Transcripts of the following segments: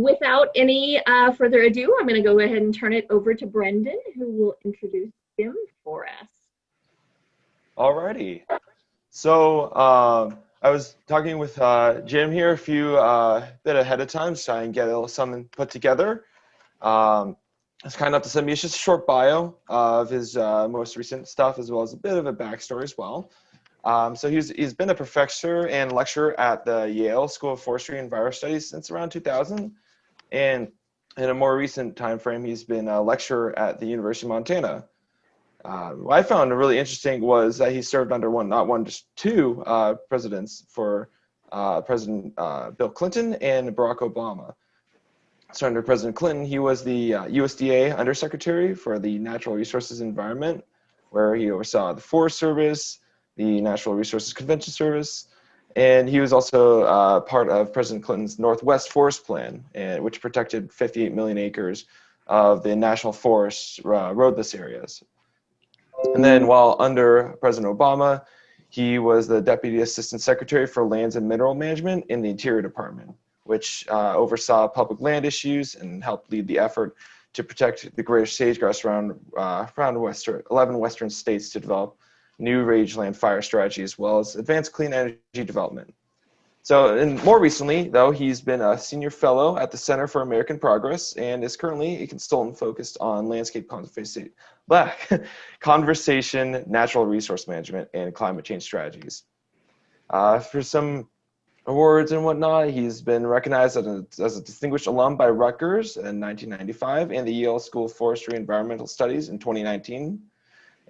without any further ado, I'm going to go ahead and turn it over to Brendan, who will introduce him for us. Alrighty. So I was talking with Jim here a few bit ahead of time to try and get something put together. It's kind enough to send me just a short bio of his most recent stuff, as well as a bit of a backstory as well. So he's been a professor and lecturer at the Yale School of Forestry and Environmental Studies since around 2000. And in a more recent time frame, he's been a lecturer at the University of Montana. What I found really interesting was that he served under not one, just two presidents for President Bill Clinton and Barack Obama. So under President Clinton, he was the USDA Undersecretary for the Natural Resources and Environment, where he oversaw the Forest Service, the Natural Resources Convention Service, and he was also part of President Clinton's Northwest Forest Plan, which protected 58 million acres of the national forests roadless areas. And then while under President Obama, he was the Deputy Assistant Secretary for Lands and Mineral Management in the Interior Department, which oversaw public land issues and helped lead the effort to protect the greater sagebrush around 11 western states to develop new rangeland fire strategies, as well as advance clean energy development. So, and more recently, though, he's been a senior fellow at the Center for American Progress and is currently a consultant focused on landscape conservation, natural resource management, and climate change strategies. For some awards and whatnot, he's been recognized as a distinguished alum by Rutgers in 1995 and the Yale School of Forestry and Environmental Studies in 2019.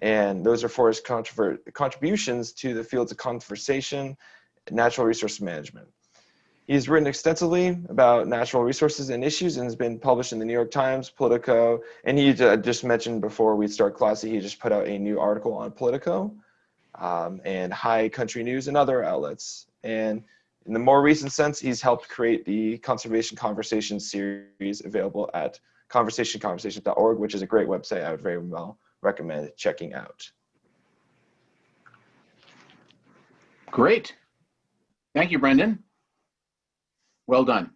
And those are for his contributions to the fields of conservation, natural resource management. He's written extensively about natural resources and issues and has been published in the New York Times, Politico, and he just mentioned before we start class that he just put out a new article on Politico and High Country News and other outlets. And in the more recent sense, he's helped create the Conservation Conversation series available at conversations.org, which is a great website I would very well recommend checking out. Great. Thank you, Brendan. Well done.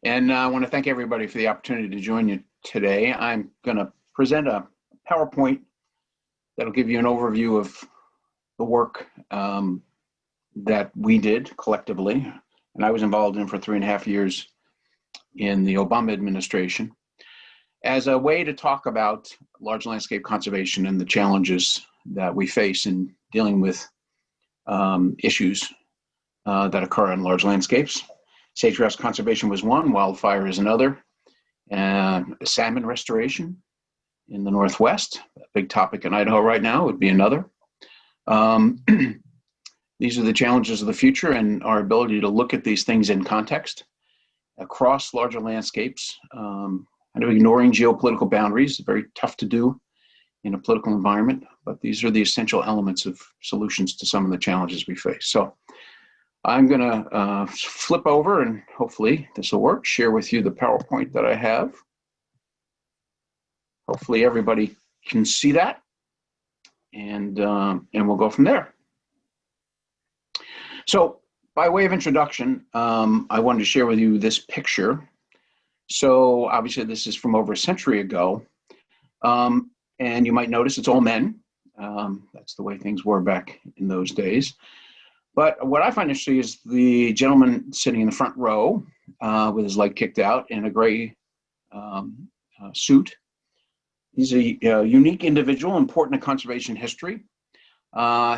And I want to thank everybody for the opportunity to join you today. I'm going to present a PowerPoint that'll give you an overview of the work that we did collectively. And I was involved in for 3.5 years in the Obama administration as a way to talk about large landscape conservation and the challenges that we face in dealing with issues that occur in large landscapes. Sage-grouse conservation was one, wildfire is another, salmon restoration in the Northwest, a big topic in Idaho right now, would be another. These are the challenges of the future and our ability to look at these things in context across larger landscapes, kind of ignoring geopolitical boundaries, very tough to do in a political environment, but these are the essential elements of solutions to some of the challenges we face. So I'm going to flip over and hopefully this will work, share with you the PowerPoint that I have. Hopefully everybody can see that and we'll go from there. So by way of introduction, I wanted to share with you this picture. So obviously this is from over a century ago. And you might notice it's all men. That's the way things were back in those days. But what I find interesting is the gentleman sitting in the front row with his leg kicked out in a gray suit. He's a unique individual, important to conservation history.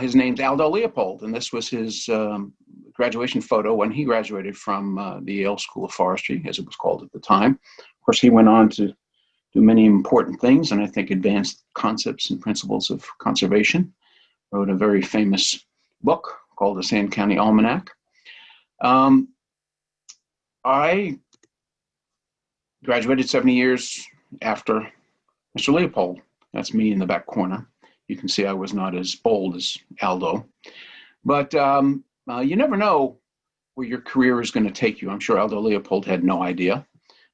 His name's Aldo Leopold, and this was his graduation photo when he graduated from the Yale School of Forestry, as it was called at the time. Of course, he went on to do many important things, and I think advanced concepts and principles of conservation. Wrote a very famous book called the Sand County Almanac. I graduated 70 years after Mr. Leopold. That's me in the back corner. You can see I was not as bold as Aldo. But you never know where your career is going to take you. I'm sure Aldo Leopold had no idea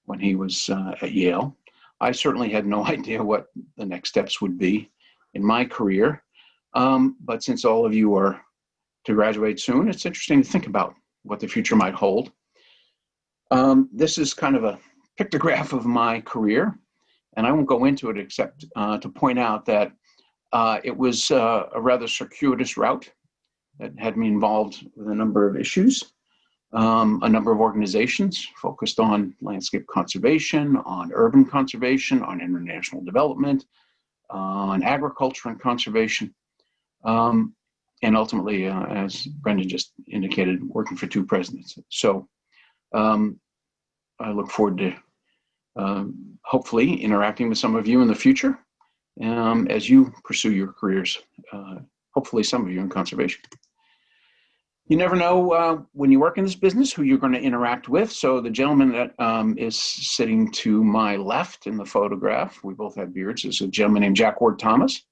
when he was at Yale. I certainly had no idea what the next steps would be in my career. But since all of you are to graduate soon, it's interesting to think about what the future might hold. This is kind of a pictograph of my career, and I won't go into it except to point out that it was a rather circuitous route that had me involved with a number of issues, a number of organizations focused on landscape conservation, on urban conservation, on international development, on agriculture and conservation, and ultimately, as Brendan just indicated, working for 2 presidents. So I look forward to hopefully interacting with some of you in the future as you pursue your careers, hopefully some of you in conservation. You never know when you work in this business who you're going to interact with. So the gentleman that is sitting to my left in the photograph, we both have beards, is a gentleman named Jack Ward Thomas.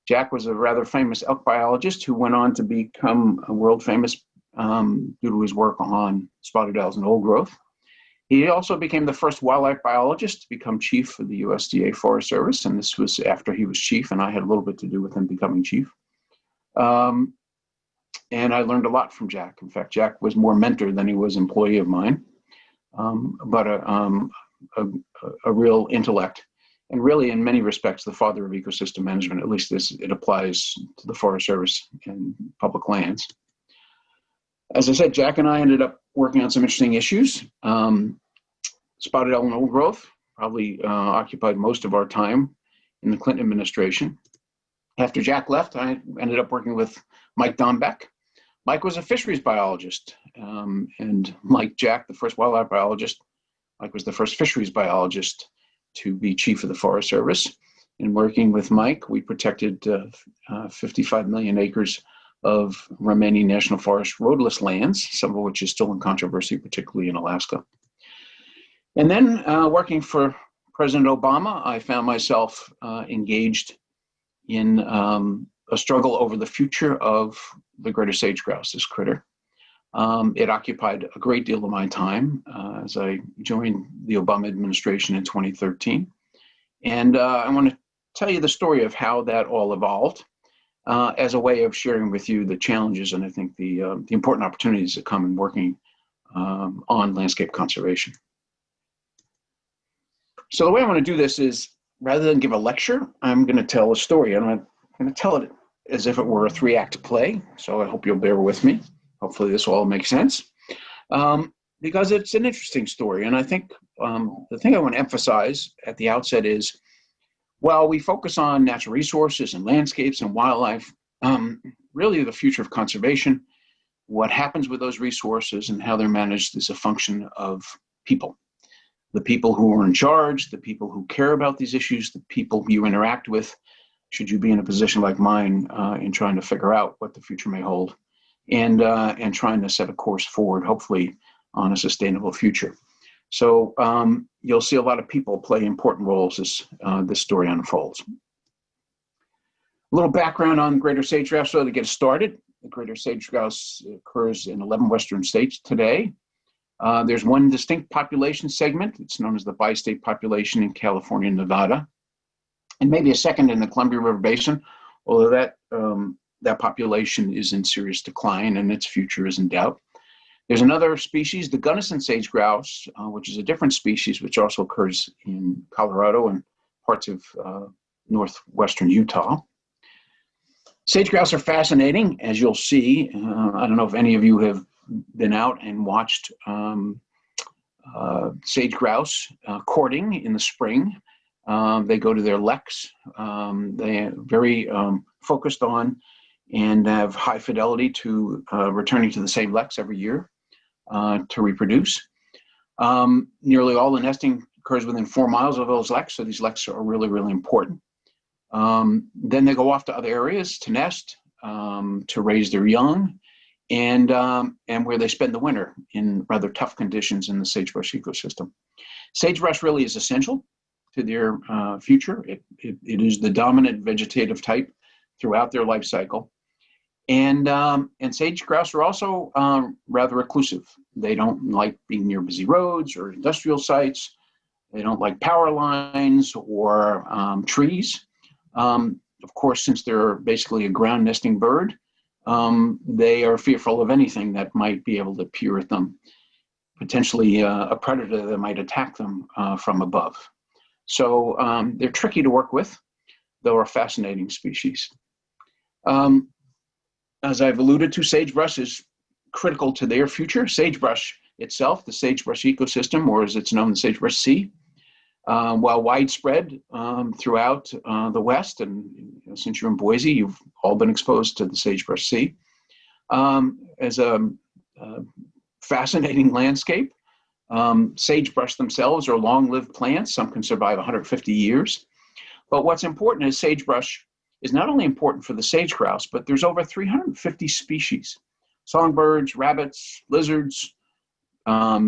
Jack was a rather famous elk biologist who went on to become world famous due to his work on spotted owls and old growth. He also became the first wildlife biologist to become chief of the USDA Forest Service, and this was after he was chief, and I had a little bit to do with him becoming chief. And I learned a lot from Jack. In fact, Jack was more mentor than he was employee of mine, but a real intellect, and really in many respects the father of ecosystem management, at least as it applies to the Forest Service and public lands. As I said, Jack and I ended up working on some interesting issues. Spotted owl and old growth probably occupied most of our time in the Clinton administration. After Jack left, I ended up working with Mike Dombeck. Mike was a fisheries biologist, and like Jack, the first wildlife biologist, Mike was the first fisheries biologist to be chief of the Forest Service. In working with Mike, we protected 55 million acres of remaining national forest roadless lands, some of which is still in controversy, particularly in Alaska. And then working for President Obama, I found myself engaged in a struggle over the future of the greater sage grouse, this critter. It occupied a great deal of my time as I joined the Obama administration in 2013. And I want to tell you the story of how that all evolved as a way of sharing with you the challenges and I think the important opportunities that come in working on landscape conservation. So the way I want to do this is, rather than give a lecture, I'm going to tell a story. I'm going to tell it as if it were a 3-act play. So I hope you'll bear with me. Hopefully this will all make sense, because it's an interesting story. And I think the thing I want to emphasize at the outset is, while we focus on natural resources and landscapes and wildlife, really the future of conservation, what happens with those resources and how they're managed is a function of people. The people who are in charge, the people who care about these issues, the people you interact with, should you be in a position like mine in trying to figure out what the future may hold, and trying to set a course forward, hopefully on a sustainable future. So you'll see a lot of people play important roles as this story unfolds. A little background on greater sage grouse, so to get started. The greater sage grouse occurs in 11 Western states today. There's one distinct population segment. It's known as the bi-state population in California and Nevada, and maybe a second in the Columbia River Basin, although that population is in serious decline and its future is in doubt. There's another species, the Gunnison sage grouse, which is a different species, which also occurs in Colorado and parts of northwestern Utah. Sage grouse are fascinating, as you'll see. I don't know if any of you have been out and watched sage grouse courting in the spring. They go to their leks. They are very focused on and have high fidelity to returning to the same leks every year to reproduce. Nearly all the nesting occurs within 4 miles of those leks, so these leks are really, really important. Then they go off to other areas to nest, to raise their young, and where they spend the winter in rather tough conditions in the sagebrush ecosystem. Sagebrush really is essential to their future. It is the dominant vegetative type throughout their life cycle. And sage grouse are also rather reclusive. They don't like being near busy roads or industrial sites. They don't like power lines or trees. Of course, since they're basically a ground nesting bird, they are fearful of anything that might be able to peer at them. potentially a predator that might attack them from above. So they're tricky to work with, though are fascinating species. As I've alluded to, sagebrush is critical to their future. Sagebrush itself, the sagebrush ecosystem, or as it's known, the sagebrush sea, while widespread throughout the West, and since you're in Boise, you've all been exposed to the sagebrush sea, as a fascinating landscape. Sagebrush themselves are long-lived plants. Some can survive 150 years. But what's important is sagebrush is not only important for the sage grouse, but there's over 350 species. Songbirds, rabbits, lizards,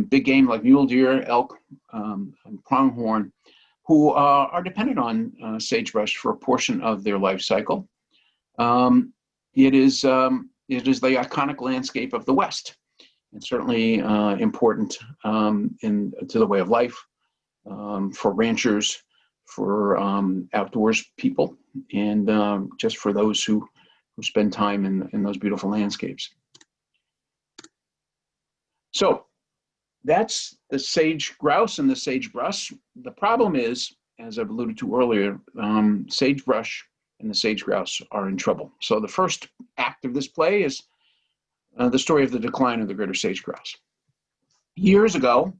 big game like mule deer, elk, and pronghorn, who are dependent on sagebrush for a portion of their life cycle. It is the iconic landscape of the West. It's certainly important to the way of life for ranchers, for outdoors people, and just for those who spend time in those beautiful landscapes. So that's the sage grouse and the sagebrush. The problem is, as I've alluded to earlier, sagebrush and the sage grouse are in trouble. So the first act of this play is the story of the decline of the greater sage grouse. Years ago,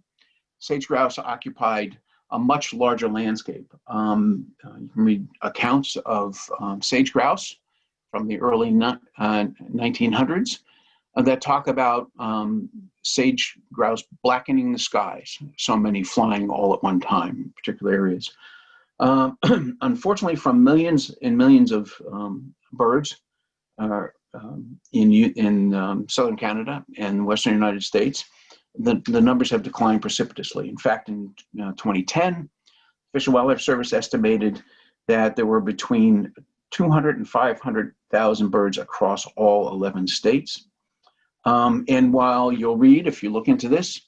sage grouse occupied a much larger landscape. You can read accounts of sage grouse from the early 1900s that talk about sage grouse blackening the skies, so many flying all at one time in particular areas. Unfortunately, from millions and millions of birds in southern Canada and western United States, the numbers have declined precipitously. In fact, in 2010, Fish and Wildlife Service estimated that there were between 200 and 500,000 birds across all 11 states. And while you'll read, if you look into this,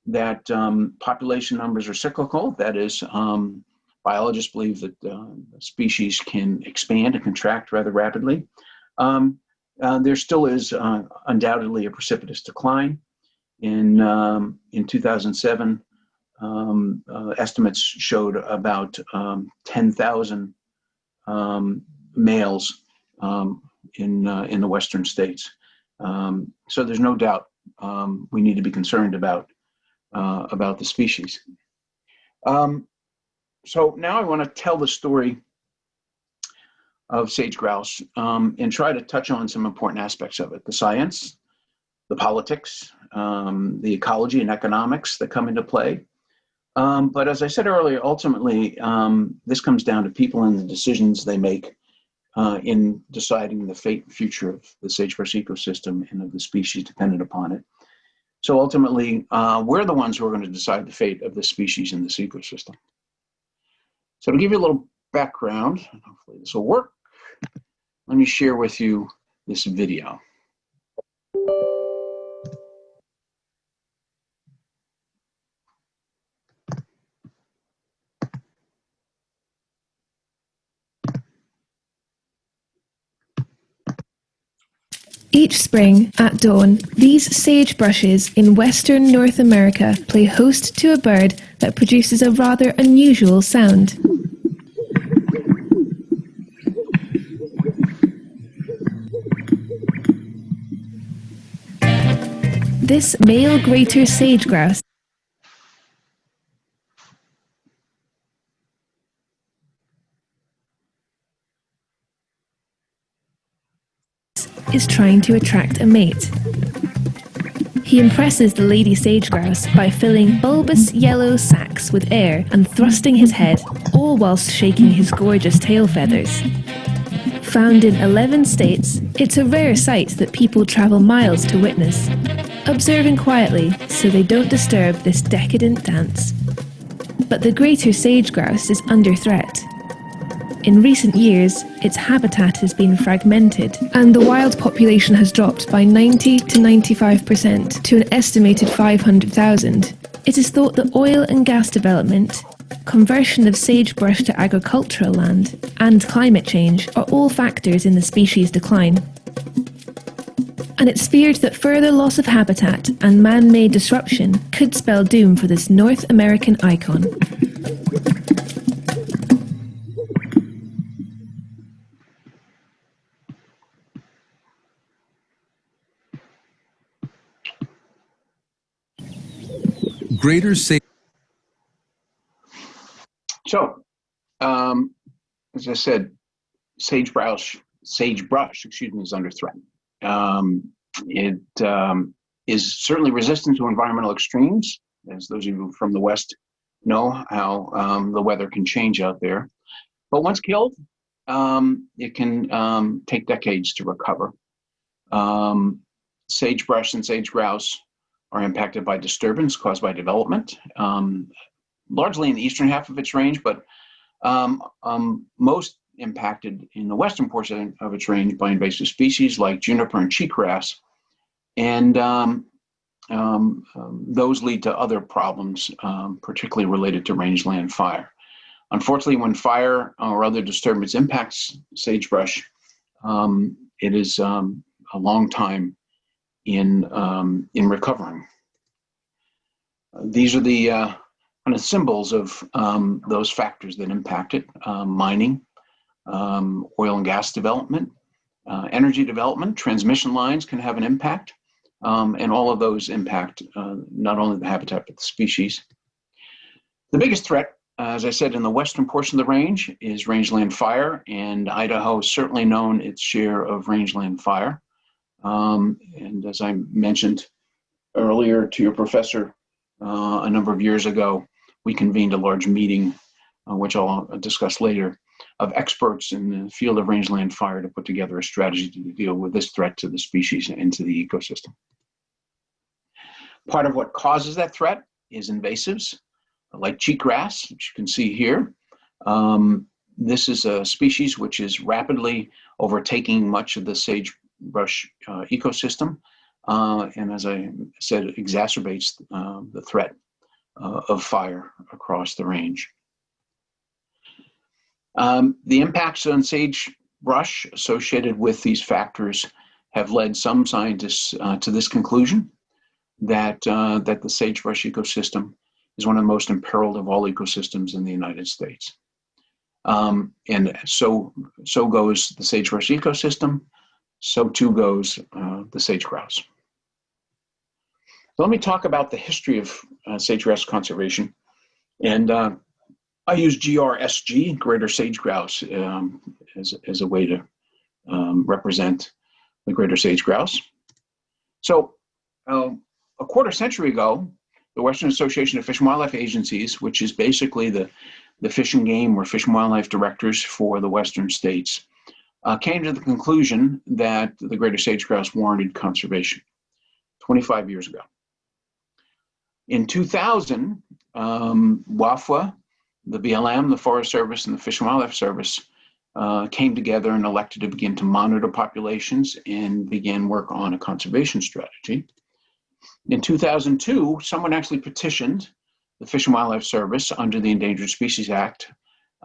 that population numbers are cyclical, that is, biologists believe that species can expand and contract rather rapidly, there still is undoubtedly a precipitous decline. In 2007, estimates showed about 10,000 males in the western states. So there's no doubt we need to be concerned about the species. So now I want to tell the story of sage grouse and try to touch on some important aspects of it: the science, the politics, the ecology and economics that come into play. But as I said earlier, ultimately, this comes down to people and the decisions they make in deciding the fate and future of the sagebrush ecosystem and of the species dependent upon it. So ultimately, we're the ones who are going to decide the fate of the species in this ecosystem. So to give you a little background, hopefully this will work, let me share with you this video. Each spring, at dawn, these sagebrushes in western North America play host to a bird that produces a rather unusual sound. This male greater sage grouse is trying to attract a mate. He impresses the lady sage grouse by filling bulbous yellow sacs with air and thrusting his head, all whilst shaking his gorgeous tail feathers. Found in 11 states, it's a rare sight that people travel miles to witness, observing quietly so they don't disturb this decadent dance. But the greater sage grouse is under threat. In recent years, its habitat has been fragmented, and the wild population has dropped by 90 to 95% to an estimated 500,000. It is thought that oil and gas development, conversion of sagebrush to agricultural land, and climate change are all factors in the species' decline. and it's feared that further loss of habitat and man-made disruption could spell doom for this North American icon. Greater safety. So, as I said, sagebrush, is under threat. It is certainly resistant to environmental extremes, as those of you from the West know how the weather can change out there. But once killed, it can take decades to recover. Sagebrush and sage grouse are impacted by disturbance caused by development, largely in the eastern half of its range, but most impacted in the western portion of its range by invasive species like juniper and cheatgrass. And those lead to other problems, particularly related to rangeland fire. Unfortunately, when fire or other disturbance impacts sagebrush, it is a long time in recovering. These are the kind of symbols of those factors that impact it: mining, oil and gas development, energy development, transmission lines can have an impact, and all of those impact not only the habitat but the species. The biggest threat, as I said, in the western portion of the range is rangeland fire, and Idaho has certainly known its share of rangeland fire. And as I mentioned earlier to your professor a number of years ago, we convened a large meeting, which I'll discuss later, of experts in the field of rangeland fire to put together a strategy to deal with this threat to the species and to the ecosystem. Part of what causes that threat is invasives, like cheatgrass, which you can see here. This is a species which is rapidly overtaking much of the sagebrush ecosystem, and as I said, exacerbates the threat of fire across the range. The impacts on sagebrush associated with these factors have led some scientists to this conclusion that the sagebrush ecosystem is one of the most imperiled of all ecosystems in the United States. And so goes the sagebrush ecosystem, so too goes the sage grouse. So let me talk about the history of sage grouse conservation. And I use GRSG, greater sage grouse, as a way to represent the greater sage grouse. So a quarter century ago, the Western Association of Fish and Wildlife Agencies, which is basically the fish and game or fish and wildlife directors for the Western states, came to the conclusion that the greater sage grouse warranted conservation 25 years ago. In 2000, WAFWA, the BLM, the Forest Service, and the Fish and Wildlife Service came together and elected to begin to monitor populations and began work on a conservation strategy. In 2002, someone actually petitioned the Fish and Wildlife Service under the Endangered Species Act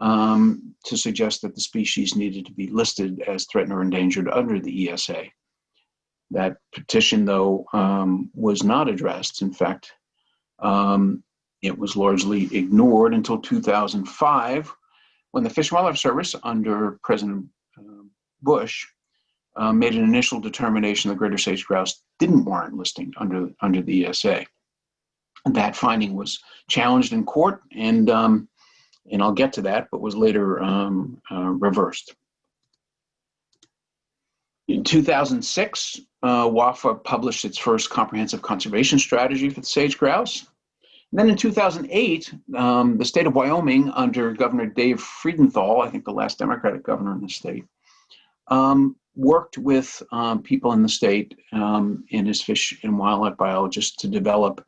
to suggest that the species needed to be listed as threatened or endangered under the ESA. That petition, though, was not addressed. In fact, it was largely ignored until 2005, when the Fish and Wildlife Service, under President Bush, made an initial determination the greater sage grouse didn't warrant listing under the ESA. And that finding was challenged in court, and I'll get to that, but was later reversed. In 2006, WAFWA published its first comprehensive conservation strategy for the sage grouse. And then in 2008, the state of Wyoming, under Governor Dave Friedenthal, I think the last Democratic governor in the state, worked with people in the state and his fish and wildlife biologists to develop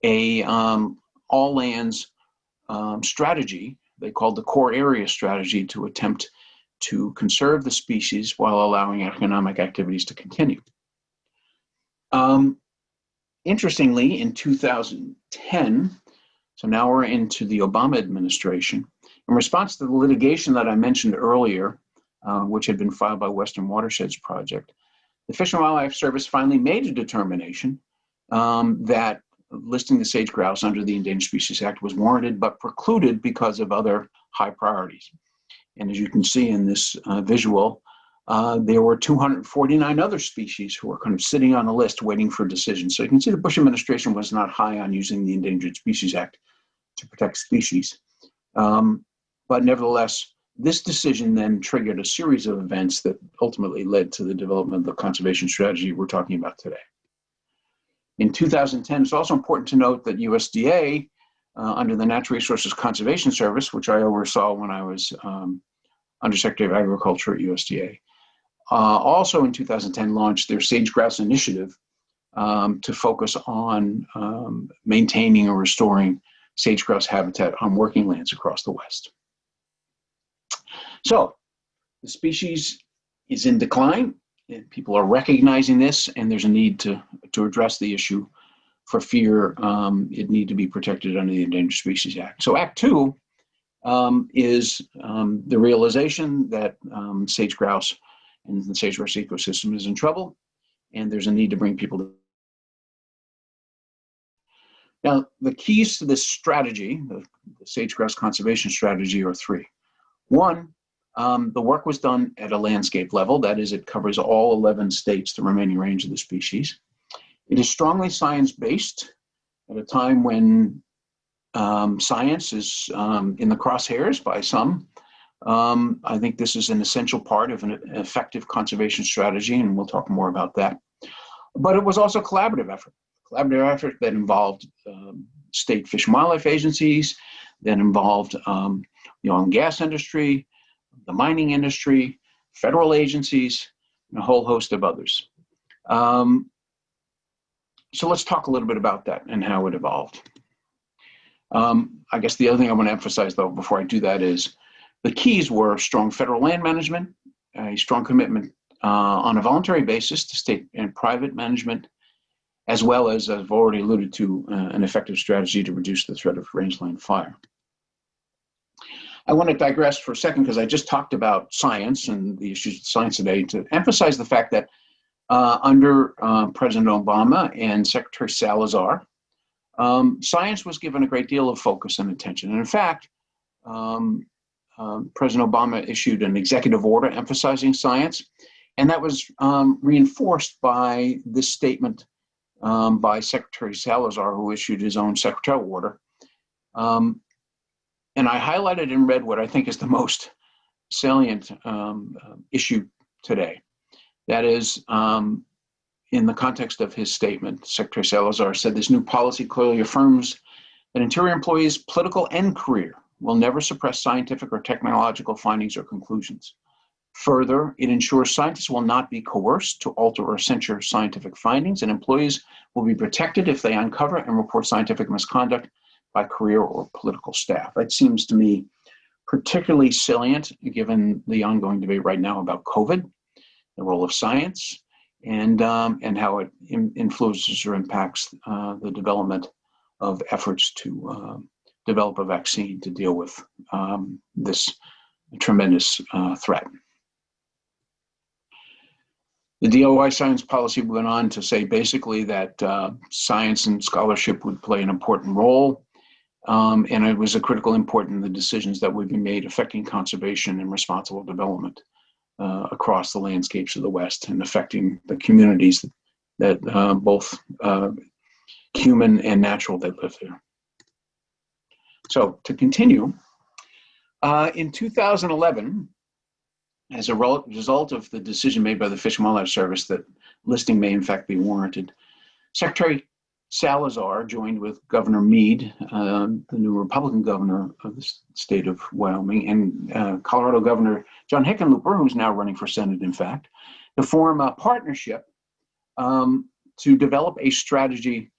a all lands strategy they called the core area strategy to attempt to conserve the species while allowing economic activities to continue. Interestingly, in 2010, so now we're into the Obama administration, in response to the litigation that I mentioned earlier, which had been filed by Western Watersheds Project, the Fish and Wildlife Service finally made a determination that listing the sage grouse under the Endangered Species Act was warranted but precluded because of other high priorities. And as you can see in this visual, there were 249 other species who were kind of sitting on the list waiting for decisions. So you can see the Bush administration was not high on using the Endangered Species Act to protect species. But nevertheless, this decision then triggered a series of events that ultimately led to the development of the conservation strategy we're talking about today. In 2010, it's also important to note that USDA, under the Natural Resources Conservation Service, which I oversaw when I was Undersecretary of Agriculture at USDA, also in 2010 launched their sage grouse initiative to focus on maintaining or restoring sage grouse habitat on working lands across the West. So the species is in decline. And people are recognizing this, and there's a need to address the issue for fear it need to be protected under the Endangered Species Act. So Act 2 is the realization that sage grouse and the sage grouse ecosystem is in trouble, and there's a need to bring people to. Now, the keys to this strategy, the sage grouse conservation strategy, are three. One, the work was done at a landscape level. That is, it covers all 11 states, the remaining range of the species. It is strongly science-based at a time when science is in the crosshairs by some. I think this is an essential part of an effective conservation strategy, and we'll talk more about that. But it was also a collaborative effort that involved state fish and wildlife agencies, that involved the oil and gas industry, the mining industry, federal agencies, and a whole host of others. So let's talk a little bit about that and how it evolved. I guess the other thing I want to emphasize, though, before I do that is the keys were strong federal land management, a strong commitment on a voluntary basis to state and private management, as well as I've already alluded to, an effective strategy to reduce the threat of rangeland fire. I want to digress for a second because I just talked about science and the issues of science today to emphasize the fact that under President Obama and Secretary Salazar, science was given a great deal of focus and attention. And in fact, President Obama issued an executive order emphasizing science, and that was reinforced by this statement by Secretary Salazar, who issued his own secretarial order. And I highlighted in red what I think is the most salient issue today. That is, in the context of his statement, Secretary Salazar said this new policy clearly affirms that Interior employees, political and career, will never suppress scientific or technological findings or conclusions. Further, it ensures scientists will not be coerced to alter or censure scientific findings, and employees will be protected if they uncover and report scientific misconduct by career or political staff. That seems to me particularly salient given the ongoing debate right now about COVID, the role of science, and how it influences or impacts the development of efforts to develop a vaccine to deal with this tremendous threat. The DOI science policy went on to say basically that science and scholarship would play an important role, and it was a critical important in the decisions that would be made affecting conservation and responsible development across the landscapes of the West and affecting the communities that both human and natural that live there. So to continue, in 2011, as a result of the decision made by the Fish and Wildlife Service that listing may in fact be warranted, Secretary Salazar joined with Governor Meade, the new Republican governor of the state of Wyoming, and Colorado Governor John Hickenlooper, who's now running for Senate, in fact, to form a partnership to develop a strategy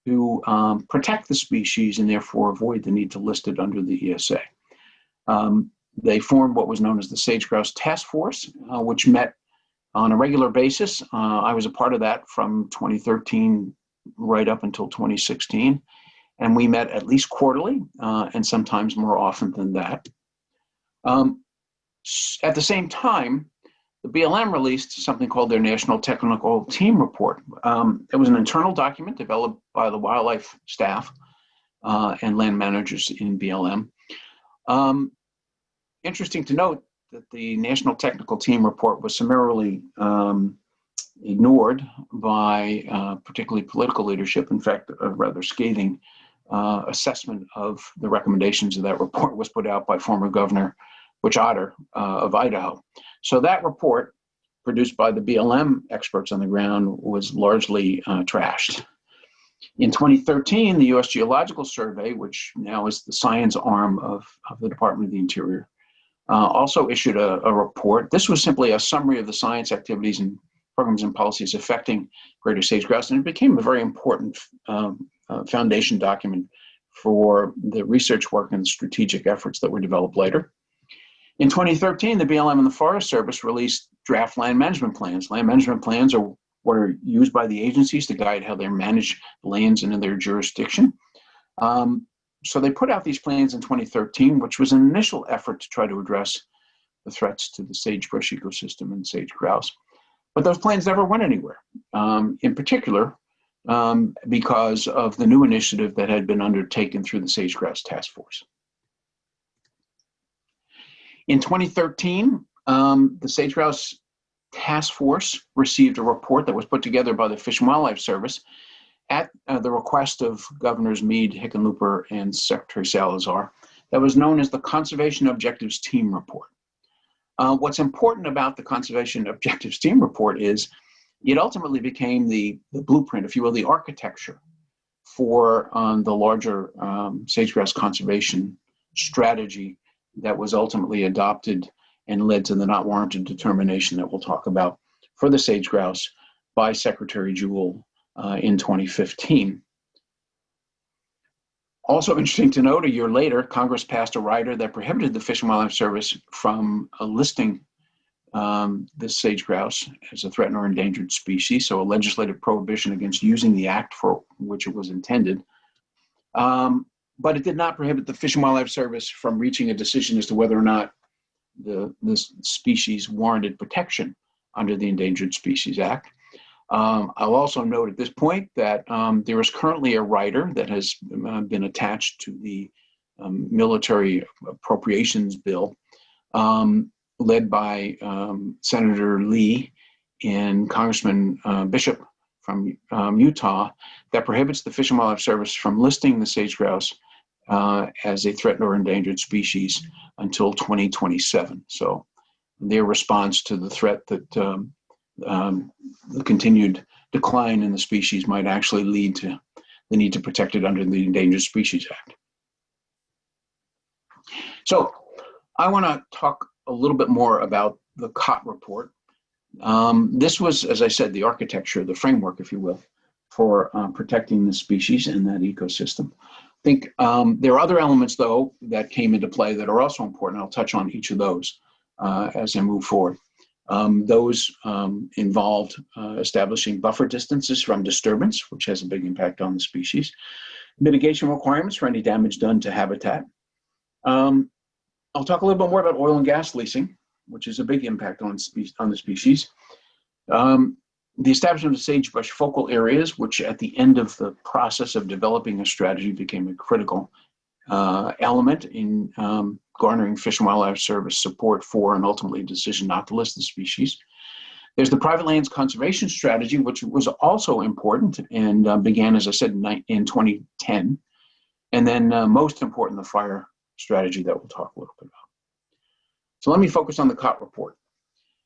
to protect the species and therefore avoid the need to list it under the ESA. They formed what was known as the Sage Grouse Task Force, which met on a regular basis. I was a part of that from 2013 right up until 2016. And we met at least quarterly and sometimes more often than that. At the same time, the BLM released something called their National Technical Team Report. It was an internal document developed by the wildlife staff and land managers in BLM. Interesting to note that the National Technical Team Report was summarily ignored by particularly political leadership. In fact, a rather scathing assessment of the recommendations of that report was put out by former Governor Butch Otter of Idaho. So that report, produced by the BLM experts on the ground, was largely trashed. In 2013, the U.S. Geological Survey, which now is the science arm of the Department of the Interior, also issued a report. This was simply a summary of the science activities and programs and policies affecting greater sage grouse, and it became a very important foundation document for the research work and strategic efforts that were developed later. In 2013, the BLM and the Forest Service released draft land management plans. Land management plans are what are used by the agencies to guide how they manage lands in their jurisdiction. So they put out these plans in 2013, which was an initial effort to try to address the threats to the sagebrush ecosystem and sage grouse. But those plans never went anywhere, in particular because of the new initiative that had been undertaken through the Sage Grouse Task Force. In 2013, the Sage Grouse Task Force received a report that was put together by the Fish and Wildlife Service at the request of Governors Meade, Hickenlooper, and Secretary Salazar, that was known as the Conservation Objectives Team Report. What's important about the Conservation Objectives Team Report is it ultimately became the blueprint, if you will, the architecture for the larger sage grouse conservation strategy that was ultimately adopted and led to the not warranted determination that we'll talk about for the sage grouse by Secretary Jewell in 2015. Also interesting to note, a year later, Congress passed a rider that prohibited the Fish and Wildlife Service from listing this sage grouse as a threatened or endangered species, so a legislative prohibition against using the act for which it was intended. But it did not prohibit the Fish and Wildlife Service from reaching a decision as to whether or not this species warranted protection under the Endangered Species Act. I'll also note at this point that there is currently a rider that has been attached to the military appropriations bill led by Senator Lee and Congressman Bishop from Utah that prohibits the Fish and Wildlife Service from listing the sage grouse as a threatened or endangered species until 2027. So their response to the threat that the continued decline in the species might actually lead to the need to protect it under the Endangered Species Act. So I want to talk a little bit more about the COT report. This was, as I said, the architecture, the framework, if you will, for protecting the species and that ecosystem. I think there are other elements, though, that came into play that are also important. I'll touch on each of those as I move forward. Those involved establishing buffer distances from disturbance, which has a big impact on the species, mitigation requirements for any damage done to habitat. I'll talk a little bit more about oil and gas leasing, which is a big impact on the species. The establishment of sagebrush focal areas, which at the end of the process of developing a strategy became a critical element in garnering Fish and Wildlife Service support for and ultimately a decision not to list the species. There's the private lands conservation strategy, which was also important and began, as I said, in 2010. And then most important, the fire strategy that we'll talk a little bit about. So let me focus on the COT report.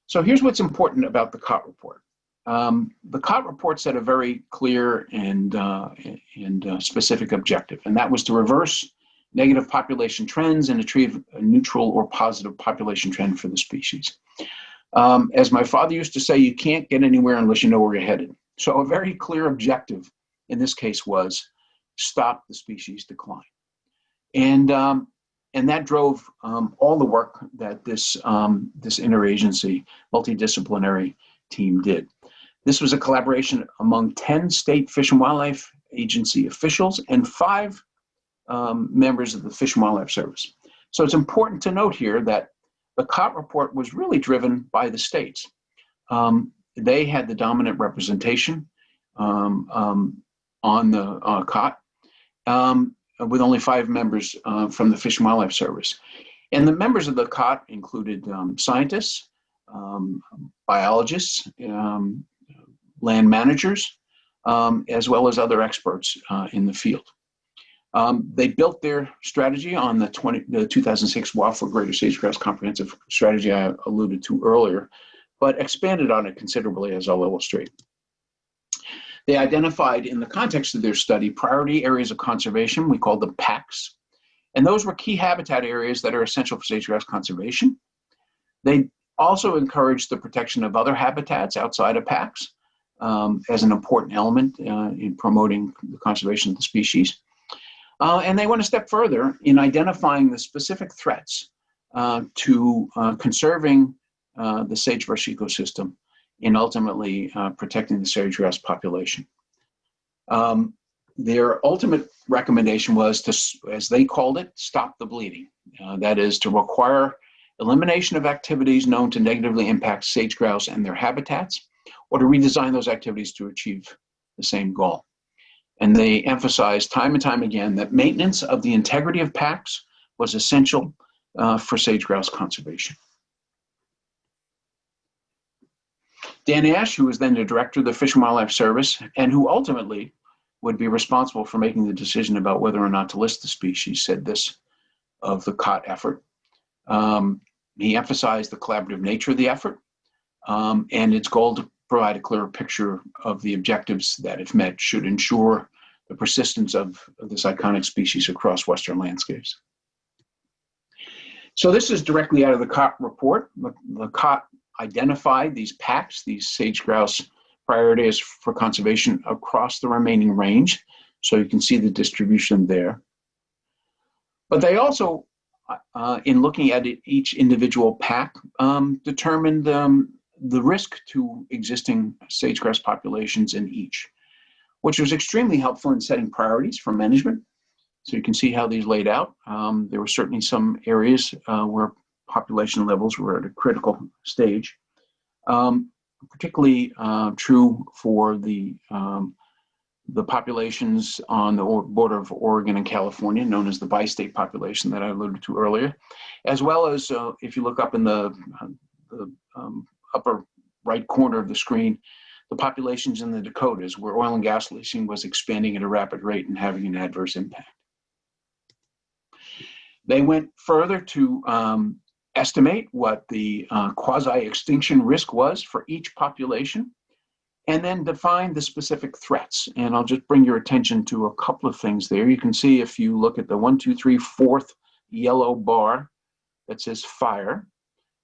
So here's what's important about the COT report. The COT report set a very clear and specific objective, and that was to reverse negative population trends and achieve a neutral or positive population trend for the species. As my father used to say, you can't get anywhere unless you know where you're headed. So a very clear objective in this case was stop the species decline. And that drove all the work that this interagency, multidisciplinary team did. This was a collaboration among 10 state Fish and Wildlife Agency officials and 5 members of the Fish and Wildlife Service. So it's important to note here that the COT report was really driven by the states. They had the dominant representation on the COT, with only 5 members from the Fish and Wildlife Service. And the members of the COT included scientists, biologists, land managers, as well as other experts in the field. They built their strategy on the 2006 WAF for Greater Sage-Grouse Comprehensive Strategy I alluded to earlier, but expanded on it considerably, as I'll illustrate. They identified, in the context of their study, priority areas of conservation. We called them PACs. And those were key habitat areas that are essential for sage-grouse conservation. They also encouraged the protection of other habitats outside of PACs as an important element in promoting the conservation of the species. And they went a step further in identifying the specific threats to conserving the sagebrush ecosystem and ultimately protecting the sage-grouse population. Their ultimate recommendation was to, as they called it, stop the bleeding. That is, to require elimination of activities known to negatively impact sage-grouse and their habitats, or to redesign those activities to achieve the same goal. And they emphasized time and time again that maintenance of the integrity of PACs was essential for sage-grouse conservation. Dan Ash, who was then the director of the Fish and Wildlife Service, and who ultimately would be responsible for making the decision about whether or not to list the species, said this of the COT effort. He emphasized the collaborative nature of the effort and its goal to provide a clearer picture of the objectives that, if met, should ensure the persistence of this iconic species across Western landscapes. So this is directly out of the COT report. The COT identified these PACs, these sage-grouse priorities for conservation across the remaining range. So you can see the distribution there. But they also, in looking at each individual PAC, determined the risk to existing sage-grouse populations in each, which was extremely helpful in setting priorities for management. So you can see how these laid out. There were certainly some areas where population levels were at a critical stage, particularly true for the populations on the border of Oregon and California, known as the bi-state population that I alluded to earlier, as well as if you look up in the upper right corner of the screen, the populations in the Dakotas, where oil and gas leasing was expanding at a rapid rate and having an adverse impact. They went further to estimate what the quasi-extinction risk was for each population, and then define the specific threats. And I'll just bring your attention to a couple of things there. You can see, if you look at the 1, 2, 3, 4th yellow bar that says fire,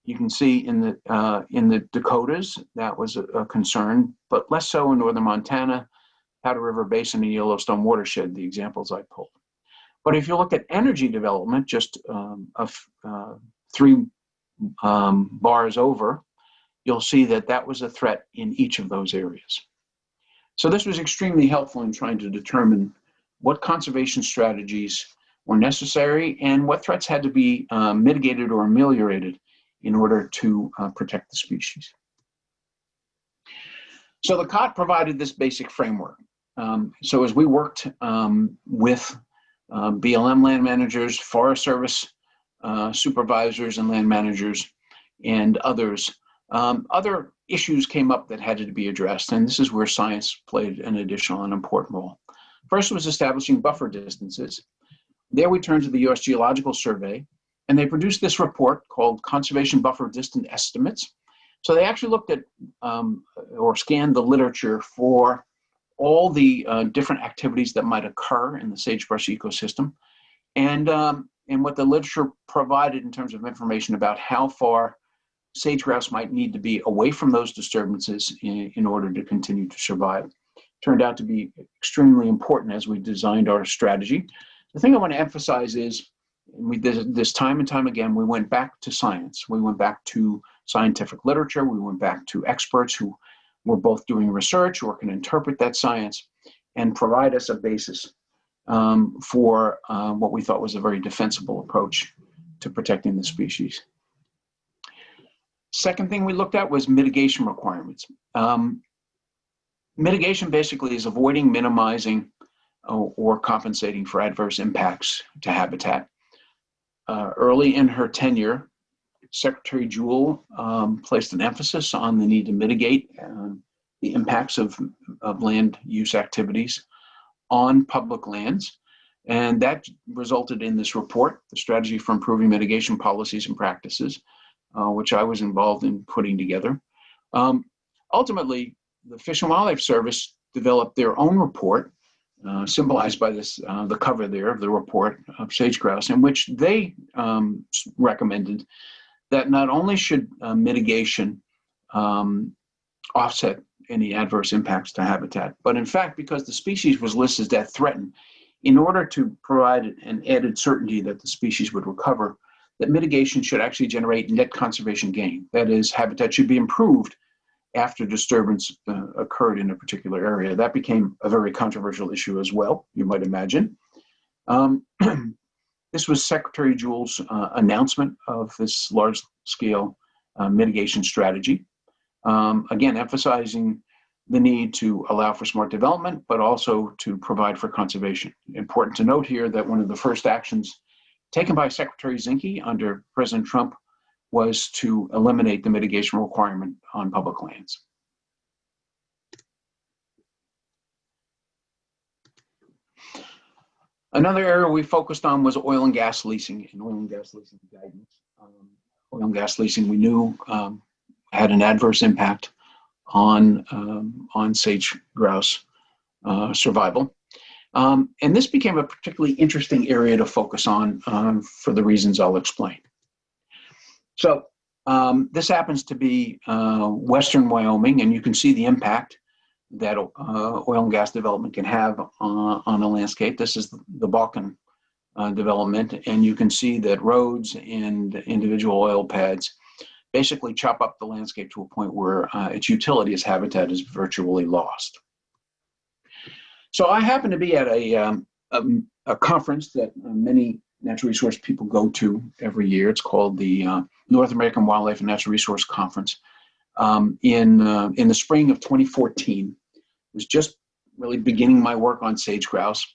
you can see in the Dakotas, that was a concern, but less so in northern Montana, Powder River Basin, and Yellowstone watershed, the examples I pulled. But if you look at energy development, just 3 bars over, you'll see that that was a threat in each of those areas. So this was extremely helpful in trying to determine what conservation strategies were necessary and what threats had to be mitigated or ameliorated in order to protect the species. So the COT provided this basic framework. So as we worked with BLM land managers, Forest Service supervisors and land managers, and others, other issues came up that had to be addressed, and this is where science played an additional and important role. First was establishing buffer distances. There we turned to the U.S. Geological Survey, and they produced this report called Conservation Buffer Distance Estimates. So they actually looked at or scanned the literature for all the different activities that might occur in the sagebrush ecosystem, and what the literature provided in terms of information about how far sage-grouse might need to be away from those disturbances in order to continue to survive. Turned out to be extremely important as we designed our strategy. The thing I want to emphasize is, we did this time and time again, we went back to science. We went back to scientific literature. We went back to experts who were both doing research or can interpret that science and provide us a basis for what we thought was a very defensible approach to protecting the species. Second thing we looked at was mitigation requirements. Mitigation basically is avoiding, minimizing, or compensating for adverse impacts to habitat. Early in her tenure, Secretary Jewell placed an emphasis on the need to mitigate the impacts of land use activities on public lands. And that resulted in this report, the Strategy for Improving Mitigation Policies and Practices, which I was involved in putting together. Ultimately, the Fish and Wildlife Service developed their own report, symbolized by this, the cover there of the report of sage grouse, in which they recommended that not only should mitigation offset any adverse impacts to habitat, but in fact, because the species was listed as threatened, in order to provide an added certainty that the species would recover, that mitigation should actually generate net conservation gain. That is, habitat should be improved after disturbance occurred in a particular area. That became a very controversial issue as well, you might imagine. This was Secretary Jewell's announcement of this large-scale mitigation strategy. Again, emphasizing the need to allow for smart development, but also to provide for conservation. Important to note here that one of the first actions taken by Secretary Zinke under President Trump was to eliminate the mitigation requirement on public lands. Another area we focused on was oil and gas leasing and oil and gas leasing guidance. Oil and gas leasing, we knew, had an adverse impact on sage grouse survival. And this became a particularly interesting area to focus on for the reasons I'll explain. So this happens to be western Wyoming, and you can see the impact that oil and gas development can have on a landscape. This is the Balkan development, and you can see that roads and individual oil pads basically chop up the landscape to a point where its utility as habitat is virtually lost. So I happen to be at a conference that many natural resource people go to every year. It's called the North American Wildlife and Natural Resource Conference in the spring of 2014. I was just really beginning my work on sage grouse,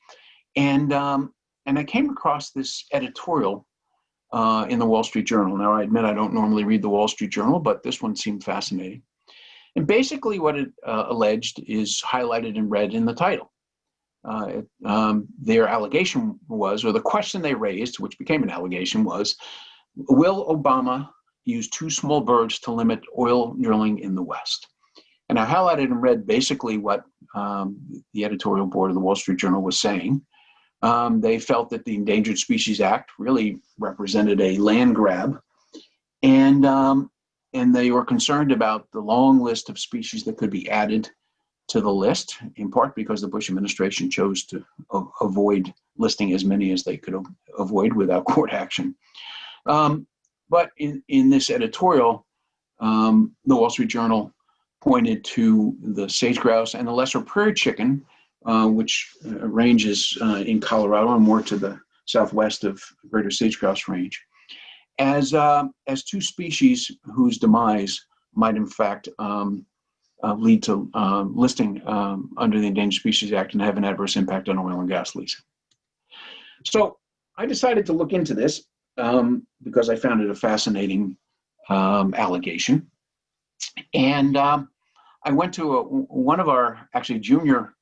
and I came across this editorial in the Wall Street Journal. Now, I admit I don't normally read the Wall Street Journal, but this one seemed fascinating. And basically what it alleged is highlighted in red in the title. Their allegation was, or the question they raised, which became an allegation, was, will Obama use too small birds to limit oil drilling in the West? And I highlighted in red basically what the editorial board of the Wall Street Journal was saying. They felt that the Endangered Species Act really represented a land grab, and they were concerned about the long list of species that could be added to the list, in part because the Bush administration chose to avoid listing as many as they could avoid without court action. But in this editorial, the Wall Street Journal pointed to the sage grouse and the lesser prairie chicken, which ranges in Colorado and more to the southwest of greater sage grouse range, as two species whose demise might in fact lead to listing under the Endangered Species Act and have an adverse impact on oil and gas leasing. So I decided to look into this because I found it a fascinating allegation. And I went to one of our actually junior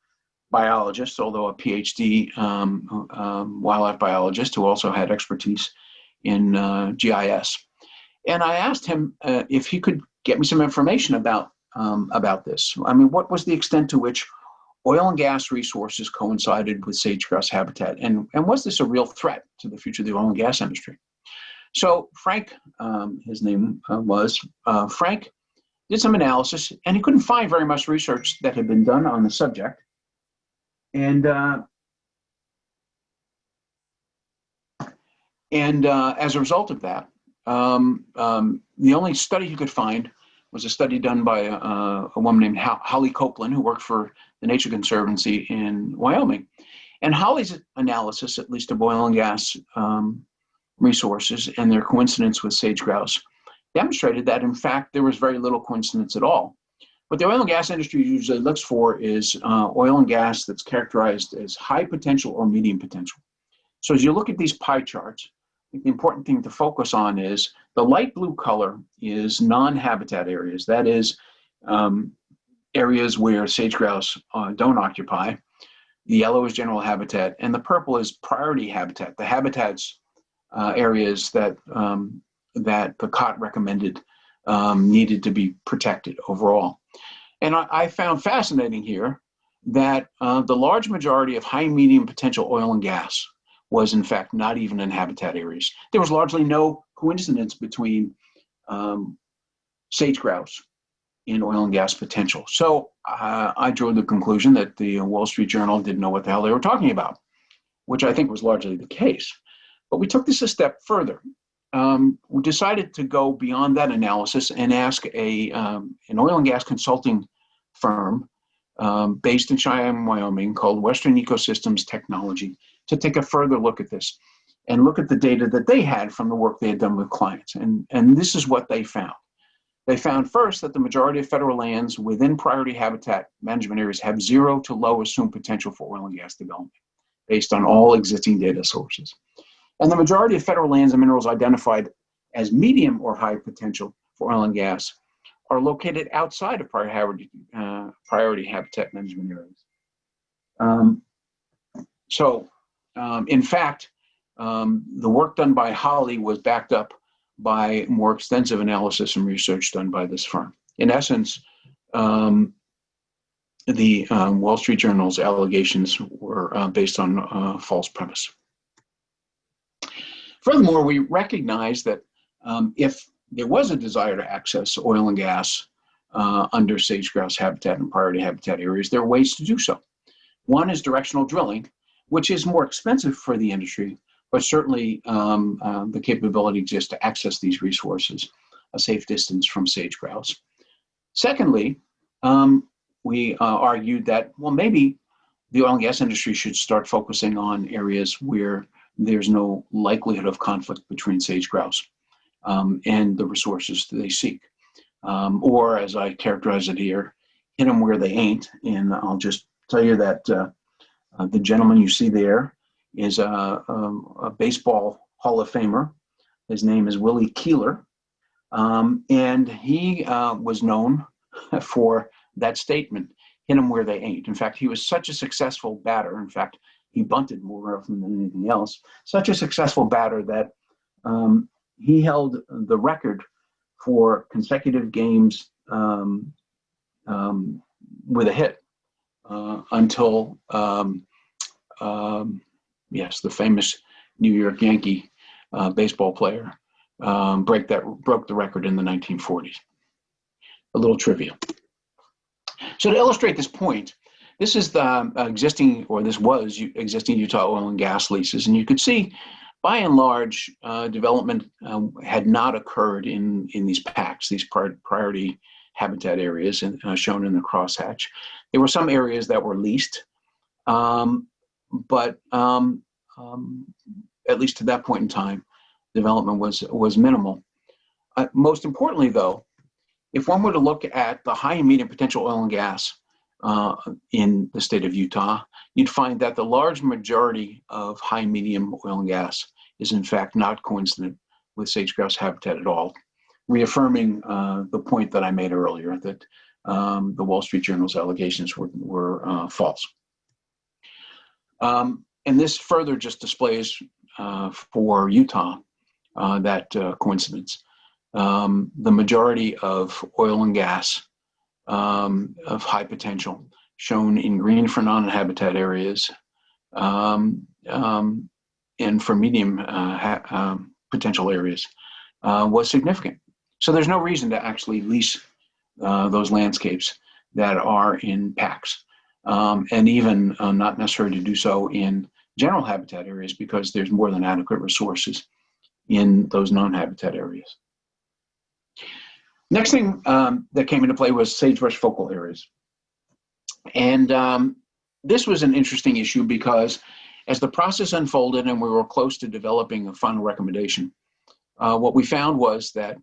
biologists, although a PhD wildlife biologist who also had expertise in GIS. And I asked him if he could get me some information about this. I mean, what was the extent to which oil and gas resources coincided with sage grouse habitat? And was this a real threat to the future of the oil and gas industry? So Frank, his name was, Frank did some analysis, and he couldn't find very much research that had been done on the subject. And as a result of that, the only study he could find was a study done by a woman named Holly Copeland, who worked for the Nature Conservancy in Wyoming. And Holly's analysis, at least of oil and gas resources and their coincidence with sage grouse, demonstrated that, in fact, there was very little coincidence at all. What the oil and gas industry usually looks for is oil and gas that's characterized as high potential or medium potential. So as you look at these pie charts, I think the important thing to focus on is the light blue color is non-habitat areas. That is areas where sage grouse don't occupy. The yellow is general habitat, and the purple is priority habitat, the habitats areas that that the COT recommended needed to be protected overall. And I found fascinating here that the large majority of high medium potential oil and gas was in fact not even in habitat areas. There was largely no coincidence between sage grouse in oil and gas potential. So I drew the conclusion that the Wall Street Journal didn't know what the hell they were talking about, which I think was largely the case. But we took this a step further. We decided to go beyond that analysis and ask an oil and gas consulting firm based in Cheyenne, Wyoming, called Western Ecosystems Technology, to take a further look at this and look at the data that they had from the work they had done with clients. And this is what they found. They found first that the majority of federal lands within priority habitat management areas have zero to low assumed potential for oil and gas development based on all existing data sources. And the majority of federal lands and minerals identified as medium or high potential for oil and gas are located outside of priority habitat management areas. In fact, the work done by Holly was backed up by more extensive analysis and research done by this firm. In essence, the Wall Street Journal's allegations were based on false premise. Furthermore, we recognize that if there was a desire to access oil and gas under sage grouse habitat and priority habitat areas, there are ways to do so. One is directional drilling, which is more expensive for the industry, but certainly the capability exists to access these resources a safe distance from sage grouse. Secondly, we argued that, well, maybe the oil and gas industry should start focusing on areas where there's no likelihood of conflict between sage grouse and the resources that they seek. Or, as I characterize it here, hit them where they ain't. And I'll just tell you that the gentleman you see there is a baseball Hall of Famer. His name is Willie Keeler. And he was known for that statement, hit them where they ain't. In fact, he was such a successful batter. In fact, he bunted more often than anything else. Such a successful batter that he held the record for consecutive games with a hit until, yes, the famous New York Yankee baseball player broke the record in the 1940s. A little trivia. So to illustrate this point, this is the this was existing Utah oil and gas leases. And you could see, by and large, development had not occurred in these packs, these priority habitat areas shown in the crosshatch. There were some areas that were leased, but at least to that point in time, development was minimal. Most importantly, though, if one were to look at the high and medium potential oil and gas in the state of Utah, you'd find that the large majority of high medium oil and gas is in fact not coincident with sage grouse habitat at all, reaffirming the point that I made earlier that the Wall Street Journal's allegations were false. And this further just displays for Utah that coincidence. The majority of oil and gas of high potential shown in green for non-habitat areas and for medium potential areas was significant. So there's no reason to actually lease those landscapes that are in packs, and even not necessary to do so in general habitat areas because there's more than adequate resources in those non-habitat areas. Next thing that came into play was sagebrush focal areas. And this was an interesting issue because as the process unfolded and we were close to developing a final recommendation, what we found was that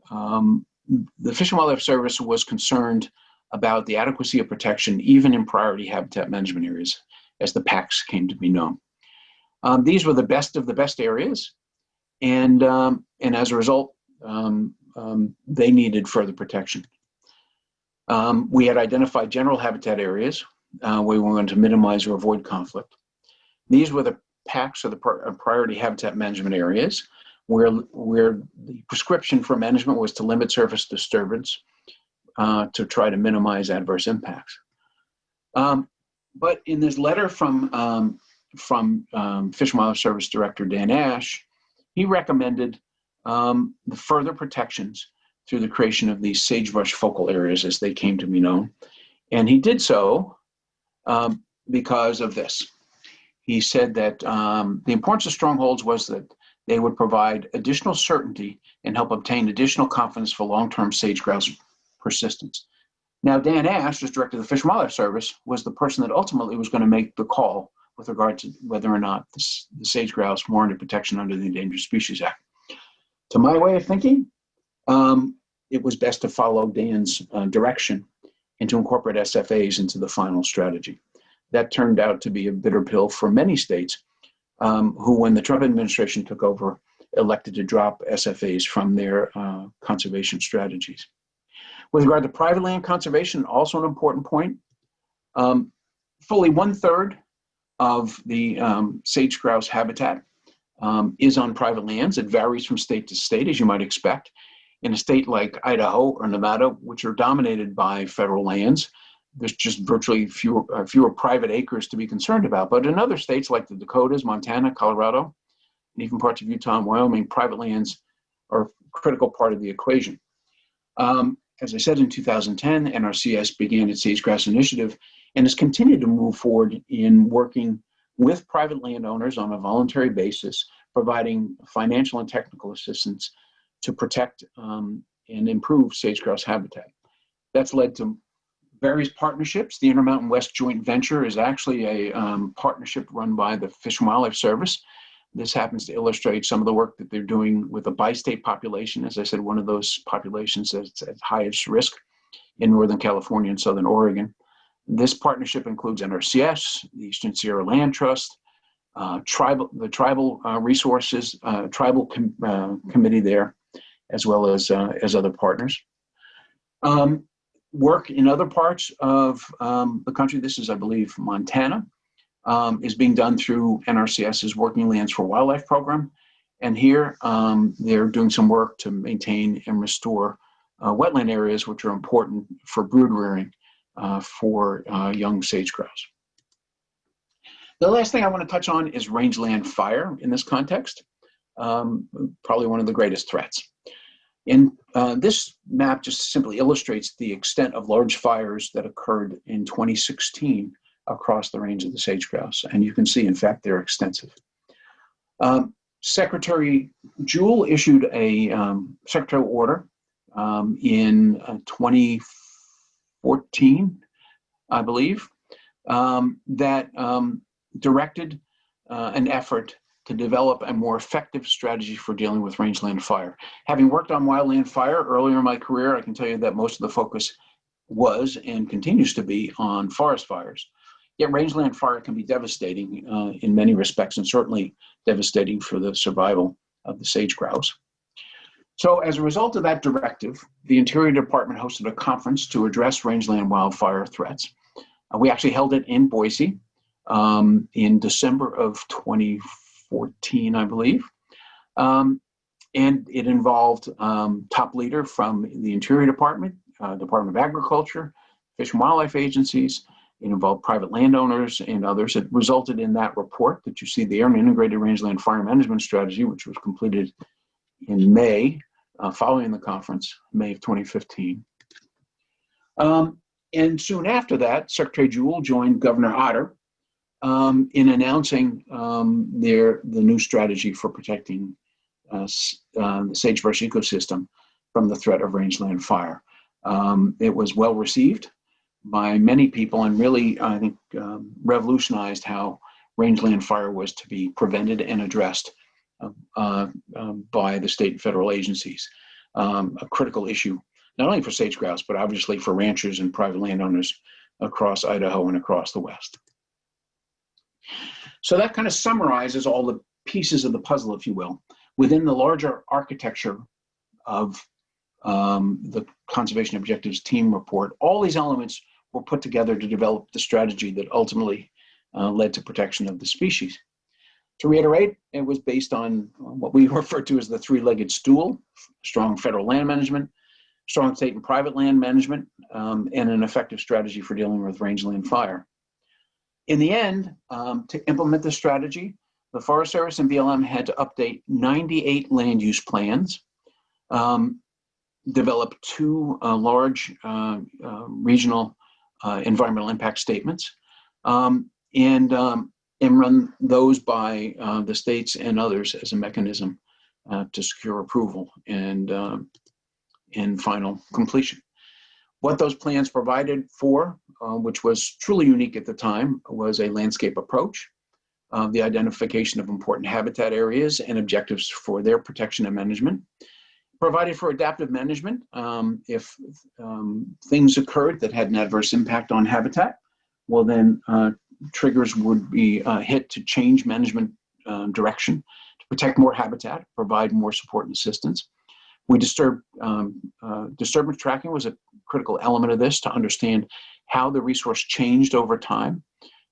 the Fish and Wildlife Service was concerned about the adequacy of protection even in priority habitat management areas, as the PACs came to be known. These were the best of the best areas, and as a result, they needed further protection. We had identified general habitat areas where we wanted to minimize or avoid conflict. These were the PACs, or the priority habitat management areas, where the prescription for management was to limit surface disturbance to try to minimize adverse impacts. But in this letter from Fish and Wildlife Service Director Dan Ash, he recommended the further protections through the creation of these sagebrush focal areas, as they came to be known. And he did so because of this. He said that the importance of strongholds was that they would provide additional certainty and help obtain additional confidence for long-term sage-grouse persistence. Now, Dan Ash, as director of the Fish and Wildlife Service, was the person that ultimately was going to make the call with regard to whether or not the sage-grouse warranted protection under the Endangered Species Act. To my way of thinking, it was best to follow Dan's direction and to incorporate SFAs into the final strategy. That turned out to be a bitter pill for many states who, when the Trump administration took over, elected to drop SFAs from their conservation strategies. With regard to private land conservation, also an important point, fully 1/3 of the sage-grouse habitat is on private lands. It varies from state to state, as you might expect. In a state like Idaho or Nevada, which are dominated by federal lands, there's just virtually fewer private acres to be concerned about. But in other states like the Dakotas, Montana, Colorado, and even parts of Utah and Wyoming, private lands are a critical part of the equation. As I said, in 2010, NRCS began its sage-grouse initiative and has continued to move forward in working with private landowners on a voluntary basis, providing financial and technical assistance to protect and improve sage-grouse habitat. That's led to various partnerships. The Intermountain West Joint Venture is actually a partnership run by the Fish and Wildlife Service. This happens to illustrate some of the work that they're doing with a bi-state population. As I said, one of those populations that's at highest risk in Northern California and Southern Oregon. This partnership includes NRCS, the Eastern Sierra Land Trust, the tribal resources, tribal committee there, as well as other partners. Work in other parts of the country, this is, I believe, Montana, is being done through NRCS's Working Lands for Wildlife program. And here, they're doing some work to maintain and restore wetland areas, which are important for brood rearing for young sage-grouse. The last thing I want to touch on is rangeland fire in this context, probably one of the greatest threats. And this map just simply illustrates the extent of large fires that occurred in 2016 across the range of the sage-grouse. And you can see, in fact, they're extensive. Secretary Jewell issued a secretarial order in 2014, I believe, that directed an effort to develop a more effective strategy for dealing with rangeland fire. Having worked on wildland fire earlier in my career, I can tell you that most of the focus was and continues to be on forest fires. Yet rangeland fire can be devastating in many respects, and certainly devastating for the survival of the sage-grouse. So as a result of that directive, the Interior Department hosted a conference to address rangeland wildfire threats. We actually held it in Boise in December of 2014, I believe. And it involved top leader from the Interior Department, Department of Agriculture, Fish and Wildlife agencies. It involved private landowners and others. It resulted in that report that you see there, an integrated rangeland fire management strategy, which was completed in May, following the conference, May of 2015. And soon after that, Secretary Jewell joined Governor Otter in announcing the new strategy for protecting the sagebrush ecosystem from the threat of rangeland fire. It was well received by many people and really, I think, revolutionized how rangeland fire was to be prevented and addressed by the state and federal agencies. A critical issue, not only for sage grouse, but obviously for ranchers and private landowners across Idaho and across the West. So that kind of summarizes all the pieces of the puzzle, if you will, within the larger architecture of the Conservation Objectives Team Report. All these elements were put together to develop the strategy that ultimately led to protection of the species. To reiterate, it was based on what we refer to as the three-legged stool: strong federal land management, strong state and private land management, and an effective strategy for dealing with rangeland fire. In the end, to implement this strategy, the Forest Service and BLM had to update 98 land use plans, develop 2 large regional environmental impact statements, and run those by the states and others as a mechanism to secure approval and final completion. What those plans provided for, which was truly unique at the time, was a landscape approach, the identification of important habitat areas and objectives for their protection and management, provided for adaptive management if things occurred that had an adverse impact on habitat. Well, then triggers would be hit to change management direction to protect more habitat, provide more support and assistance. Disturbance tracking was a critical element of this to understand how the resource changed over time.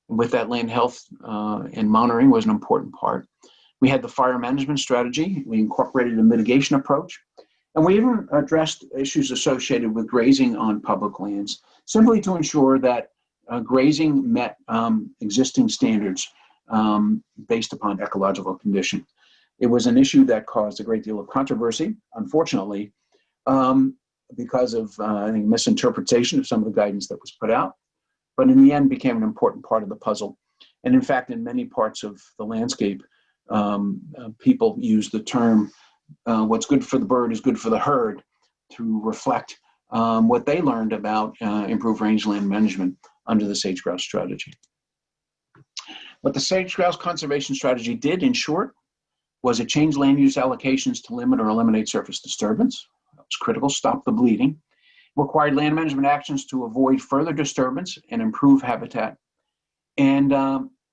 And with that, land health and monitoring was an important part. We had the fire management strategy. We incorporated a mitigation approach. And we even addressed issues associated with grazing on public lands, simply to ensure that grazing met existing standards based upon ecological condition. It was an issue that caused a great deal of controversy, unfortunately, because of I think misinterpretation of some of the guidance that was put out, but in the end became an important part of the puzzle. And in fact, in many parts of the landscape, people use the term, what's good for the bird is good for the herd, to reflect what they learned about improved rangeland management under the sage grouse strategy. What the sage grouse conservation strategy did, in short, was it changed land use allocations to limit or eliminate surface disturbance. That was critical, stop the bleeding. Required land management actions to avoid further disturbance and improve habitat. And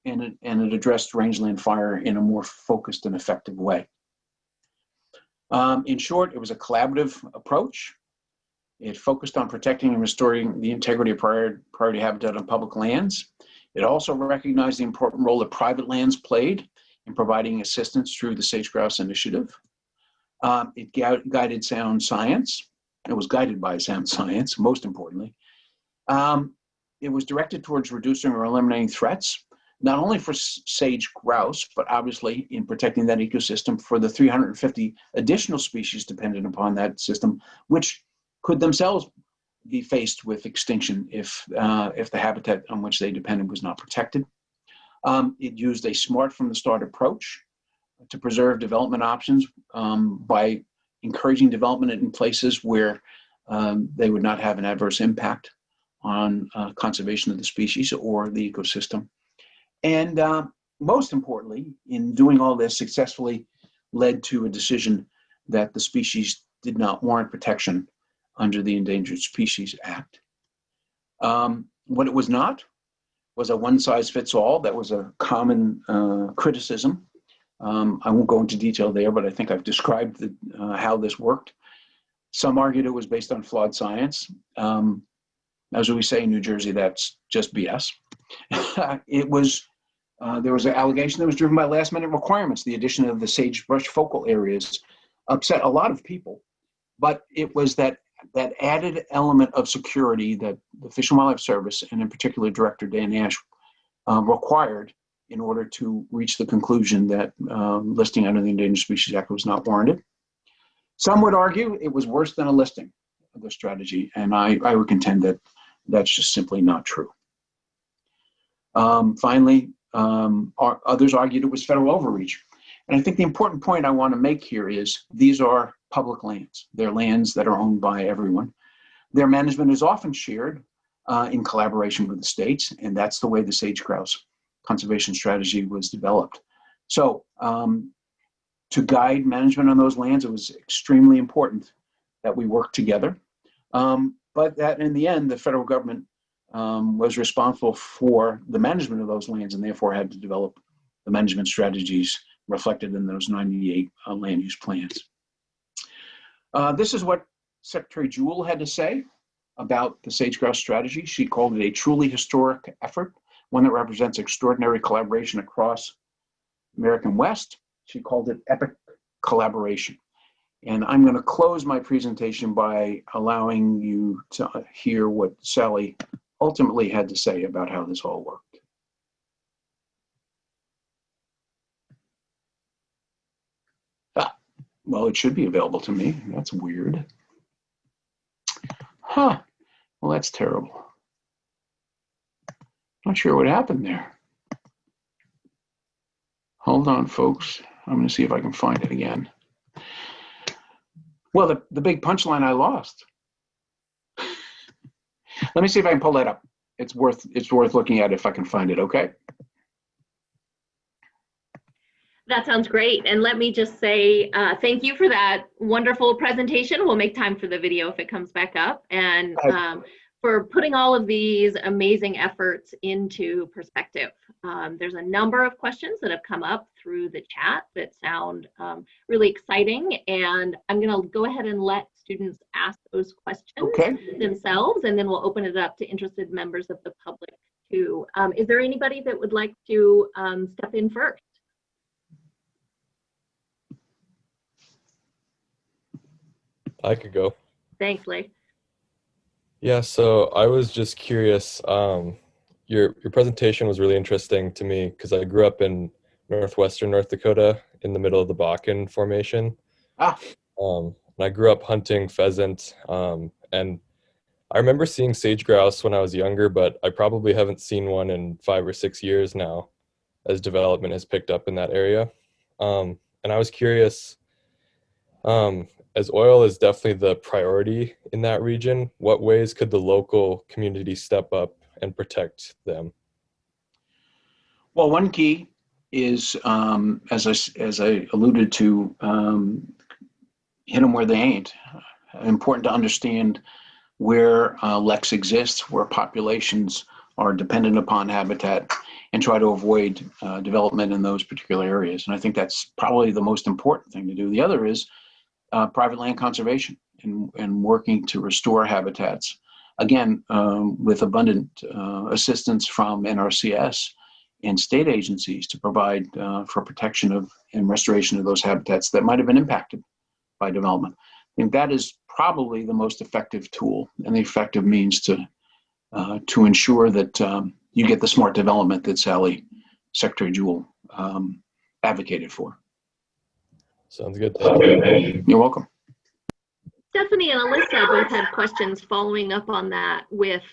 it addressed rangeland fire in a more focused and effective way. In short, it was a collaborative approach. It focused on protecting and restoring the integrity of priority habitat on public lands. It also recognized the important role that private lands played in providing assistance through the Sage Grouse Initiative. It guided sound science. It was guided by sound science, most importantly. It was directed towards reducing or eliminating threats, not only for sage grouse, but obviously in protecting that ecosystem for the 350 additional species dependent upon that system, which could themselves be faced with extinction if the habitat on which they depended was not protected. It used a smart from the start approach to preserve development options by encouraging development in places where they would not have an adverse impact on conservation of the species or the ecosystem. And most importantly, in doing all this, successfully led to a decision that the species did not warrant protection under the Endangered Species Act. What it was not was a one-size-fits-all. That was a common criticism. I won't go into detail there, but I think I've described how this worked. Some argued it was based on flawed science. As we say in New Jersey, that's just BS. There was an allegation that was driven by last-minute requirements. The addition of the sagebrush focal areas upset a lot of people, but it was that added element of security that the Fish and Wildlife Service, and in particular Director Dan Ash, required in order to reach the conclusion that listing under the Endangered Species Act was not warranted. Some would argue it was worse than a listing of the strategy, and I would contend that that's just simply not true. Finally, others argued it was federal overreach. And I think the important point I want to make here is these are public lands. They're lands that are owned by everyone. Their management is often shared in collaboration with the states, and that's the way the sage grouse conservation strategy was developed. So to guide management on those lands. It was extremely important that we work together. But that in the end, the federal government was responsible for the management of those lands and therefore had to develop the management strategies reflected in those 98 land use plans. This is what Secretary Jewell had to say about the sage grouse strategy. She called it a truly historic effort, one that represents extraordinary collaboration across American West. She called it epic collaboration. And I'm going to close my presentation by allowing you to hear what Sally ultimately had to say about how this all worked. Well, it should be available to me. That's weird. Huh. Well, that's terrible. Not sure what happened there. Hold on, folks. I'm going to see if I can find it again. Well, the big punchline I lost. Let me see if I can pull that up. It's worth looking at if I can find it, okay? That sounds great. And let me just say thank you for that wonderful presentation. We'll make time for the video if it comes back up. And for putting all of these amazing efforts into perspective. There's a number of questions that have come up through the chat that sound really exciting. And I'm going to go ahead and let students ask those questions themselves, and then we'll open it up to interested members of the public too. Is there anybody that would like to step in first? I could go. Thanks, Lee. Yeah, so I was just curious. Your presentation was really interesting to me because I grew up in northwestern North Dakota in the middle of the Bakken Formation. And I grew up hunting pheasant, and I remember seeing sage grouse when I was younger, but I probably haven't seen one in 5 or 6 years now as development has picked up in that area. And I was curious, as oil is definitely the priority in that region, what ways could the local community step up and protect them? Well, one key is, as I alluded to, hit them where they ain't. Important to understand where leks exist, where populations are dependent upon habitat, and try to avoid development in those particular areas. And I think that's probably the most important thing to do. The other is private land conservation and working to restore habitats. Again, with abundant assistance from NRCS and state agencies to provide for protection of and restoration of those habitats that might have been impacted by development. I think that is probably the most effective tool and the effective means to ensure that you get the smart development that Secretary Jewell advocated for. Sounds good. Thank you. You're welcome. Stephanie and Alyssa both had questions following up on that with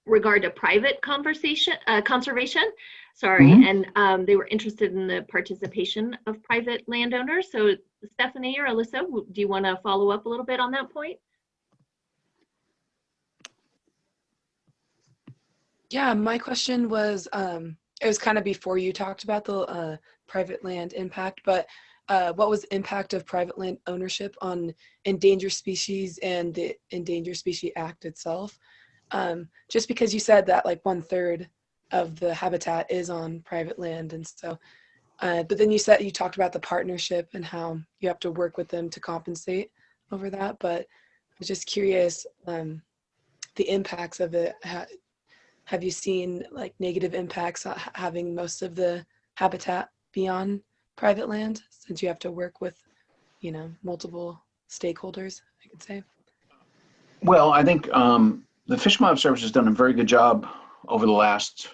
regard to private conservation. And they were interested in the participation of private landowners. So Stephanie or Alyssa, do you want to follow up a little bit on that point? Yeah, my question was, it was kind of before you talked about the private land impact, but what was the impact of private land ownership on endangered species and the Endangered Species Act itself? Just because you said that like 1/3 of the habitat is on private land, and so, but then you talked about the partnership and how you have to work with them to compensate over that. But I was just curious, the impacts of it. Have you seen like negative impacts on having most of the habitat be on private land, since you have to work with, multiple stakeholders, I could say? Well, I think the Fish and Wildlife Service has done a very good job over the last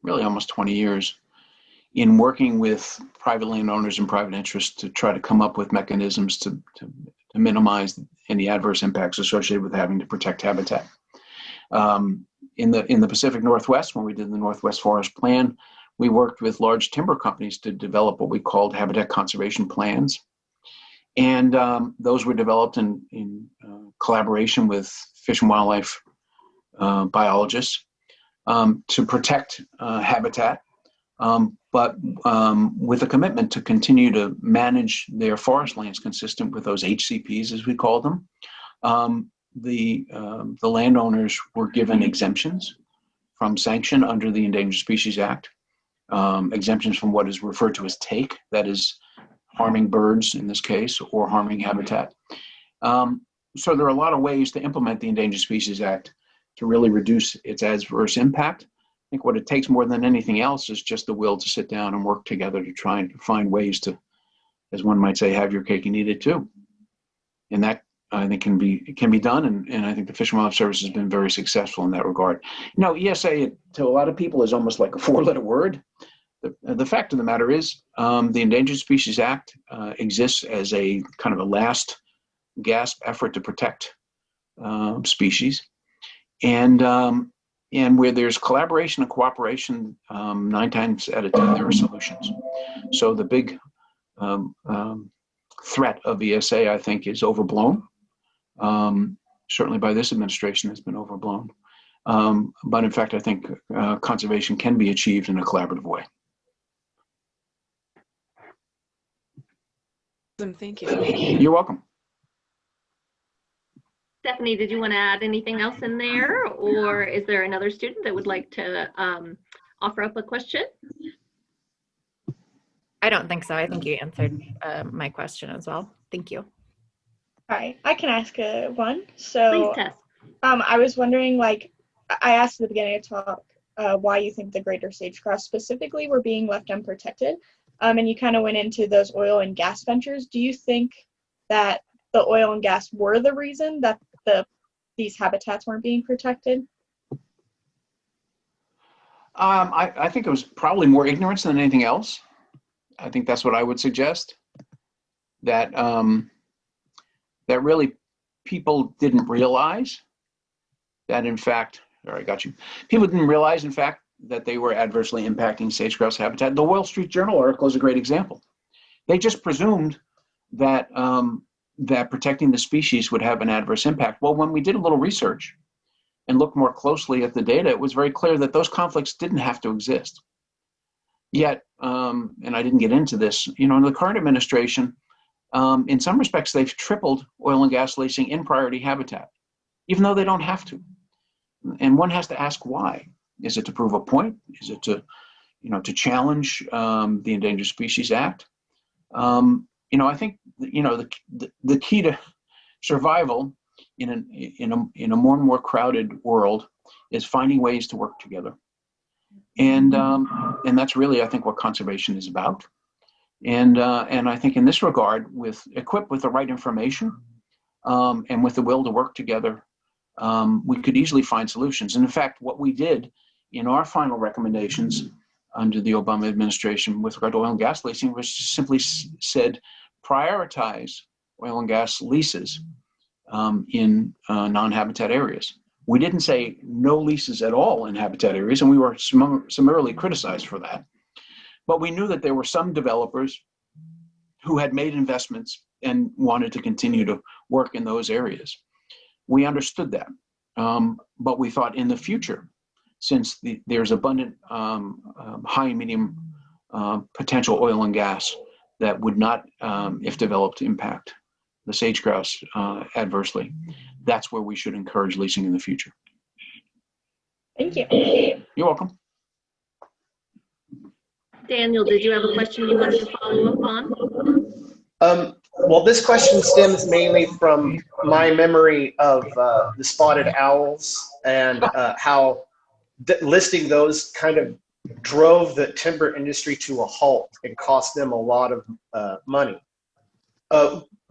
really almost 20 years in working with private landowners and private interests to try to come up with mechanisms to minimize any adverse impacts associated with having to protect habitat. In the Pacific Northwest, when we did the Northwest Forest Plan, we worked with large timber companies to develop what we called habitat conservation plans. And those were developed in collaboration with fish and wildlife biologists to protect habitat. but with a commitment to continue to manage their forest lands consistent with those HCPs, as we call them. The landowners were given exemptions from sanction under the Endangered Species Act, exemptions from what is referred to as take, that is harming birds in this case, or harming habitat. So there are a lot of ways to implement the Endangered Species Act to really reduce its adverse impact. I think what it takes more than anything else is just the will to sit down and work together to try and find ways to, as one might say, have your cake and eat it too. And that, I think, can be done, and I think the Fish and Wildlife Service has been very successful in that regard. You know, ESA to a lot of people is almost like a four-letter word. The fact of the matter is, the Endangered Species Act exists as a kind of a last gasp effort to protect species, and where there's collaboration and cooperation, 9 times out of 10 there are solutions. So the big threat of ESA, I think, is overblown. Certainly by this administration, it's been overblown. But in fact, I think conservation can be achieved in a collaborative way. Thank you. You're welcome. Stephanie, did you want to add anything else in there, or is there another student that would like to offer up a question? I don't think so. I think you answered my question as well. Thank you. Hi, I can ask one. So, Please, Tess. I was wondering, like, I asked at the beginning of the talk why you think the greater sage-grouse specifically were being left unprotected, and you kind of went into those oil and gas ventures. Do you think that the oil and gas were the reason that these habitats weren't being protected? I think it was probably more ignorance than anything else. I think that's what I would suggest. That that really people didn't realize that, in fact, all right, got you. People didn't realize, in fact, that they were adversely impacting sage-grouse habitat. The Wall Street Journal article is a great example. They just presumed that that protecting the species would have an adverse impact. Well, when we did a little research and looked more closely at the data, it was very clear that those conflicts didn't have to exist. Yet, and I didn't get into this, you know, in the current administration, in some respects, they've tripled oil and gas leasing in priority habitat, even though they don't have to. And one has to ask why. Is it to prove a point? Is it to, you know, to challenge the Endangered Species Act? You know, I think, you know, the key to survival in a more and more crowded world is finding ways to work together. And that's really, I think, what conservation is about. And I think in this regard, equipped with the right information and with the will to work together, we could easily find solutions. And in fact, what we did in our final recommendations under the Obama administration with regard to oil and gas leasing was just simply said, prioritize oil and gas leases in non-habitat areas. We didn't say no leases at all in habitat areas, and we were summarily criticized for that. But we knew that there were some developers who had made investments and wanted to continue to work in those areas. We understood that, but we thought in the future, since there's abundant high and medium potential oil and gas that would not, if developed, impact the sage grouse adversely, that's where we should encourage leasing in the future. Thank you. You're welcome. Daniel, did you have a question you wanted to follow up on? Well, this question stems mainly from my memory of the spotted owls and how listing those kind of drove the timber industry to a halt and cost them a lot of money.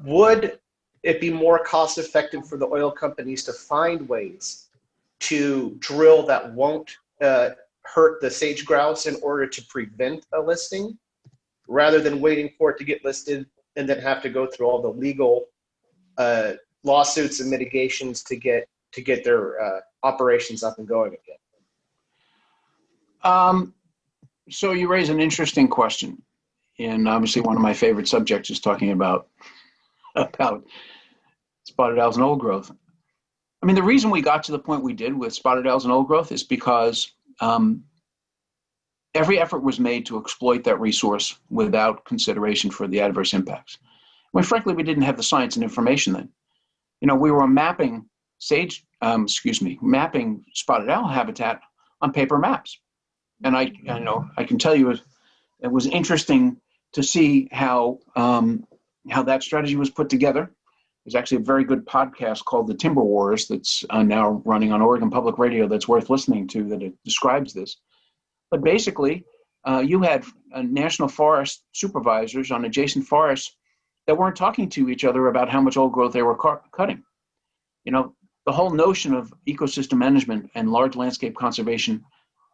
Would it be more cost effective for the oil companies to find ways to drill that won't hurt the sage grouse in order to prevent a listing, rather than waiting for it to get listed and then have to go through all the legal lawsuits and mitigations to get their operations up and going again? So you raise an interesting question, and obviously one of my favorite subjects is talking about spotted owls and old growth. I mean, the reason we got to the point we did with spotted owls and old growth is because every effort was made to exploit that resource without consideration for the adverse impacts. When frankly, we didn't have the science and information then. We were mapping mapping spotted owl habitat on paper maps. And I can tell you it was interesting to see how that strategy was put together. There's actually a very good podcast called The Timber Wars that's now running on Oregon Public Radio that's worth listening to, that it describes this. But basically, you had national forest supervisors on adjacent forests that weren't talking to each other about how much old growth they were cutting. The whole notion of ecosystem management and large landscape conservation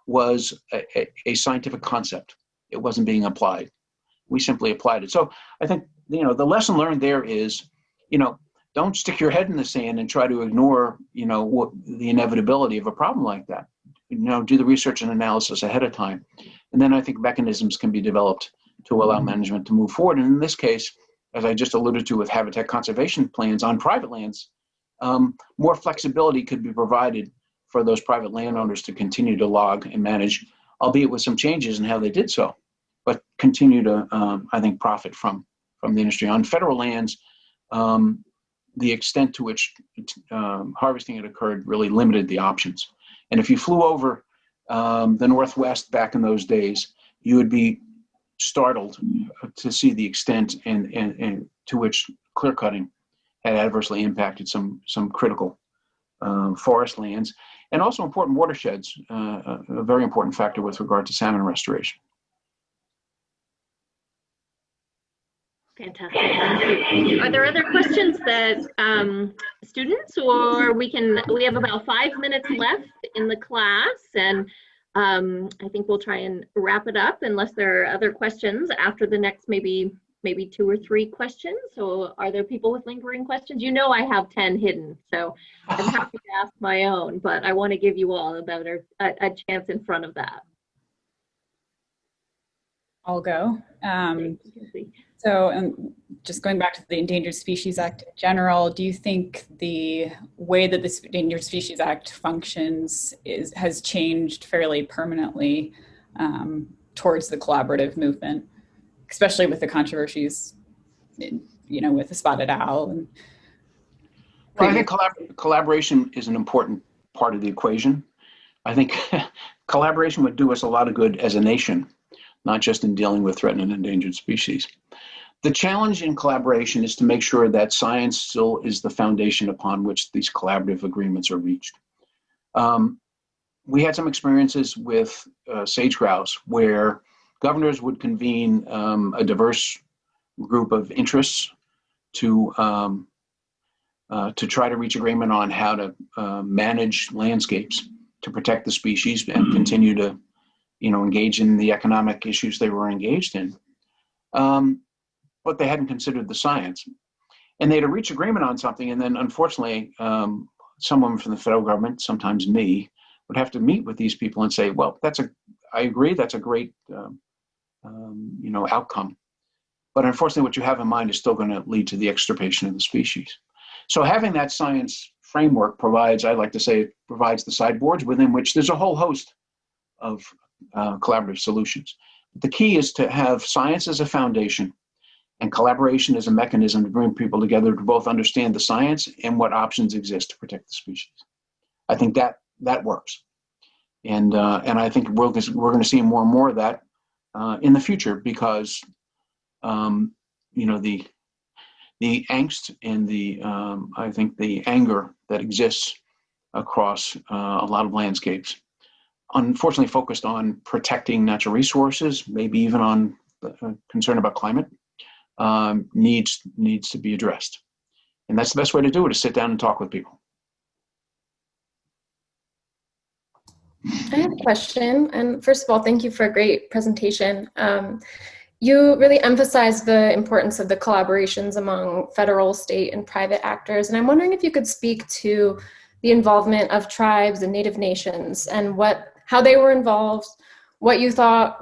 was a scientific concept. It wasn't being applied. We simply applied it. So I think, the lesson learned there is, don't stick your head in the sand and try to ignore, what the inevitability of a problem like that. Do the research and analysis ahead of time. And then I think mechanisms can be developed to allow management to move forward. And in this case, as I just alluded to with habitat conservation plans on private lands, more flexibility could be provided for those private landowners to continue to log and manage, albeit with some changes in how they did so, but continue to, I think, profit from the industry. On federal lands, the extent to which harvesting had occurred really limited the options. And if you flew over the Northwest back in those days, you would be startled to see the extent and to which clear cutting had adversely impacted some critical forest lands, and also important watersheds, a very important factor with regard to salmon restoration. Fantastic, thank you. Are there other questions that students, or we have about 5 minutes left in the class, and I think we'll try and wrap it up unless there are other questions after the next maybe 2 or 3 questions. So are there people with lingering questions? I have 10 hidden, so I'm happy to ask my own, but I want to give you all a chance in front of that. I'll go. So just going back to the Endangered Species Act in general, do you think the way that the Endangered Species Act functions has changed fairly permanently towards the collaborative movement, especially with the controversies, with the spotted owl? Well, I think collaboration is an important part of the equation. I think collaboration would do us a lot of good as a nation, not just in dealing with threatened and endangered species. The challenge in collaboration is to make sure that science still is the foundation upon which these collaborative agreements are reached. We had some experiences with sage grouse where governors would convene a diverse group of interests to try to reach agreement on how to manage landscapes to protect the species and continue to engage in the economic issues they were engaged in. But they hadn't considered the science. And they had to reach agreement on something, and then unfortunately, someone from the federal government, sometimes me, would have to meet with these people and say, well, I agree, that's a great outcome. But unfortunately, what you have in mind is still going to lead to the extirpation of the species. So having that science framework provides the sideboards within which there's a whole host of collaborative solutions. The key is to have science as a foundation and collaboration as a mechanism to bring people together to both understand the science and what options exist to protect the species. I think that works. And I think we're going to see more and more of that in the future because, the angst and I think the anger that exists across a lot of landscapes, unfortunately focused on protecting natural resources, maybe even on concern about climate, needs to be addressed. And that's the best way to do it, is sit down and talk with people. I have a question. And first of all, thank you for a great presentation. You really emphasized the importance of the collaborations among federal, state, and private actors. And I'm wondering if you could speak to the involvement of tribes and Native nations and how they were involved, what you saw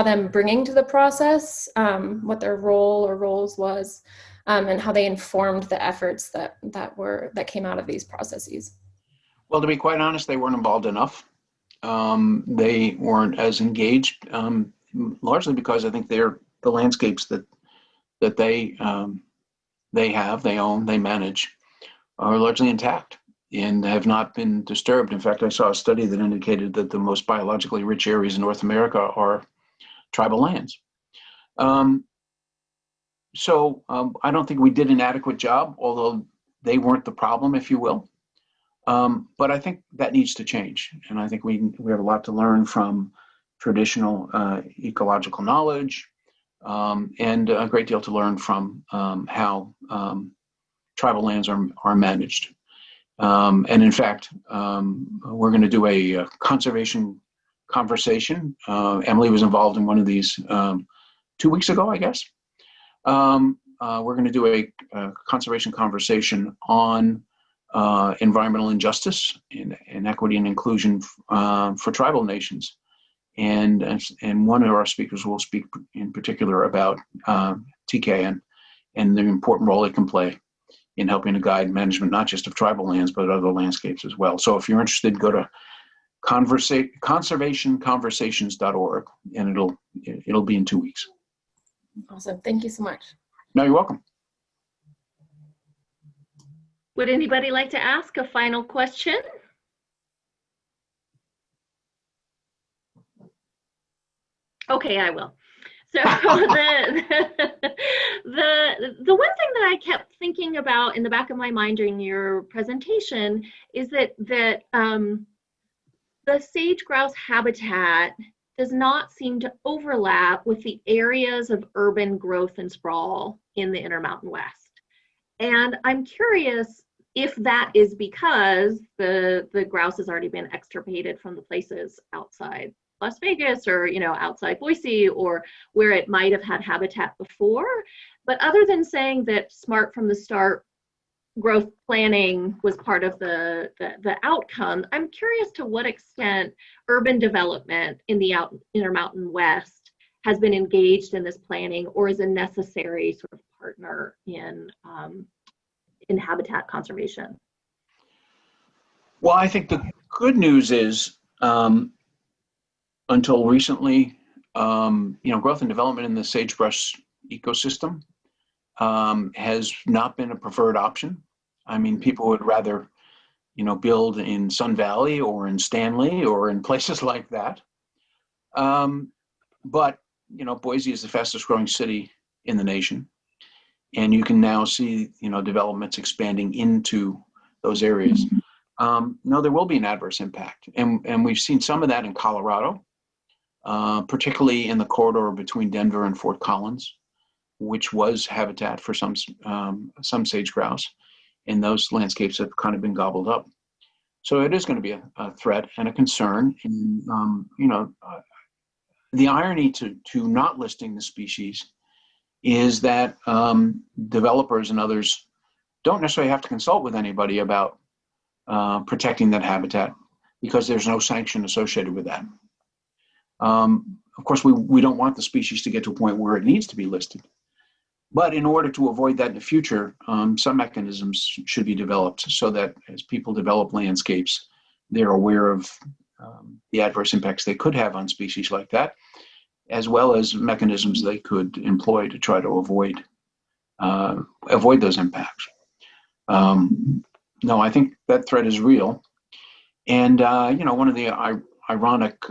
them bringing to the process, what their role or roles was, and how they informed the efforts that came out of these processes. Well, to be quite honest, they weren't involved enough. they weren't as engaged, largely because I think the landscapes that they own, they manage, are largely intact and have not been disturbed. In fact, I saw a study that indicated that the most biologically rich areas in North America are tribal lands. So I don't think we did an adequate job, although they weren't the problem, if you will. But I think that needs to change. And I think we have a lot to learn from traditional ecological knowledge, and a great deal to learn from how tribal lands are managed. And in fact, we're going to do a conservation conversation. Emily was involved in one of these 2 weeks ago, I guess. We're going to do a conservation conversation on environmental injustice and equity and inclusion for tribal nations. And one of our speakers will speak in particular about TK and the important role it can play in helping to guide management, not just of tribal lands, but other landscapes as well. So if you're interested, go to conservationconversations.org, and it'll be in 2 weeks. Awesome. Thank you so much. No, you're welcome. Would anybody like to ask a final question? Okay, I will. So the one thing that I kept thinking about in the back of my mind during your presentation is that the sage grouse habitat does not seem to overlap with the areas of urban growth and sprawl in the Intermountain West. And I'm curious if that is because the grouse has already been extirpated from the places outside Las Vegas, or outside Boise, or where it might have had habitat before. But other than saying that smart from the start growth planning was part of the outcome, I'm curious to what extent urban development in the Intermountain West has been engaged in this planning, or is a necessary sort of partner in habitat conservation. Well, I think the good news is, until recently, growth and development in the sagebrush ecosystem has not been a preferred option. I mean, people would rather, build in Sun Valley or in Stanley or in places like that. But, Boise is the fastest growing city in the nation. And you can now see, developments expanding into those areas. No, there will be an adverse impact. And we've seen some of that in Colorado, particularly in the corridor between Denver and Fort Collins, which was habitat for some sage grouse. And those landscapes have kind of been gobbled up. So it is going to be a threat and a concern. And, the irony to not listing the species is that developers and others don't necessarily have to consult with anybody about protecting that habitat, because there's no sanction associated with that. Of course, we don't want the species to get to a point where it needs to be listed. But in order to avoid that in the future, some mechanisms should be developed so that as people develop landscapes, they're aware of the adverse impacts they could have on species like that, as well as mechanisms they could employ to try to avoid those impacts. No, I think that threat is real. And, one of the ironic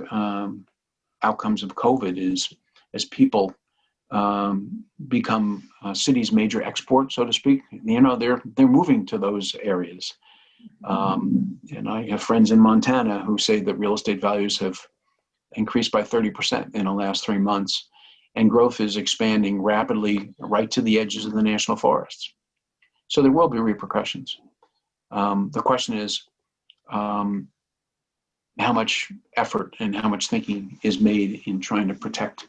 outcomes of COVID is as people become cities' major export, so to speak, they're moving to those areas. And I have friends in Montana who say that real estate values have increased by 30% in the last 3 months, and growth is expanding rapidly right to the edges of the national forests. So there will be repercussions. The question is how much effort and how much thinking is made in trying to protect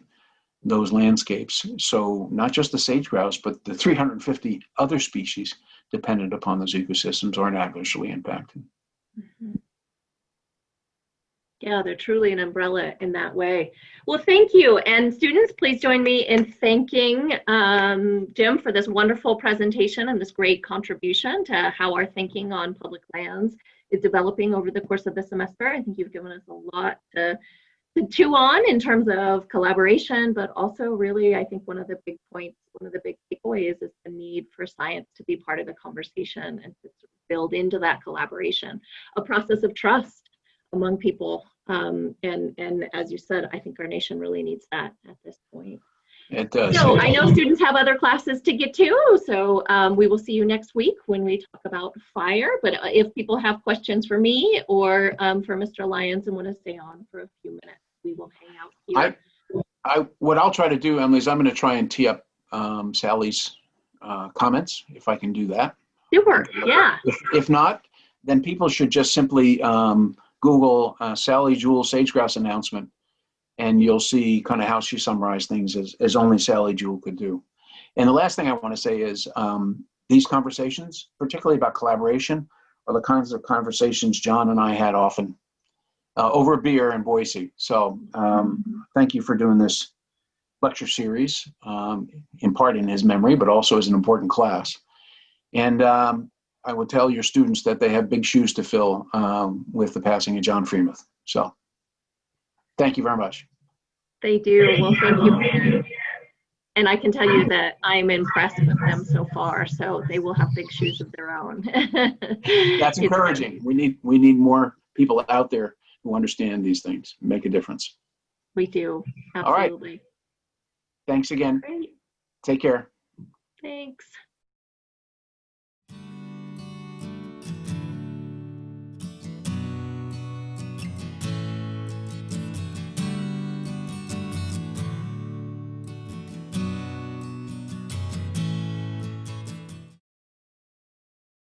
those landscapes. So not just the sage grouse, but the 350 other species dependent upon those ecosystems aren't adversely impacted. Mm-hmm. Yeah, they're truly an umbrella in that way. Well, thank you. And students, please join me in thanking Jim for this wonderful presentation and this great contribution to how our thinking on public lands is developing over the course of the semester. I think you've given us a lot to chew on in terms of collaboration, but also really, I think one of the big points, one of the big takeaways is the need for science to be part of the conversation and to sort of build into that collaboration a process of trust among people. And as you said, I think our nation really needs that at this point. It does. So I know students have other classes to get to, so we will see you next week when we talk about fire. But if people have questions for me or for Mr. Lyons and want to stay on for a few minutes, we will hang out here. What I'll try to do, Emily, is I'm going to try and tee up Sally's comments, if I can do that. Super, yeah. If not, then people should just simply Google Sally Jewell Sage Grouse announcement, and you'll see kind of how she summarized things as only Sally Jewell could do. And the last thing I want to say is these conversations, particularly about collaboration, are the kinds of conversations John and I had often over a beer in Boise. So thank you for doing this lecture series, in part in his memory, but also as an important class. And I will tell your students that they have big shoes to fill with the passing of John Freemuth. So thank you very much. They do. Well, thank you. And I can tell you that I'm impressed with them so far. So they will have big shoes of their own. That's encouraging. We need more people out there who understand these things, make a difference. We do. Absolutely. All right. Thanks again. Great. Take care. Thanks.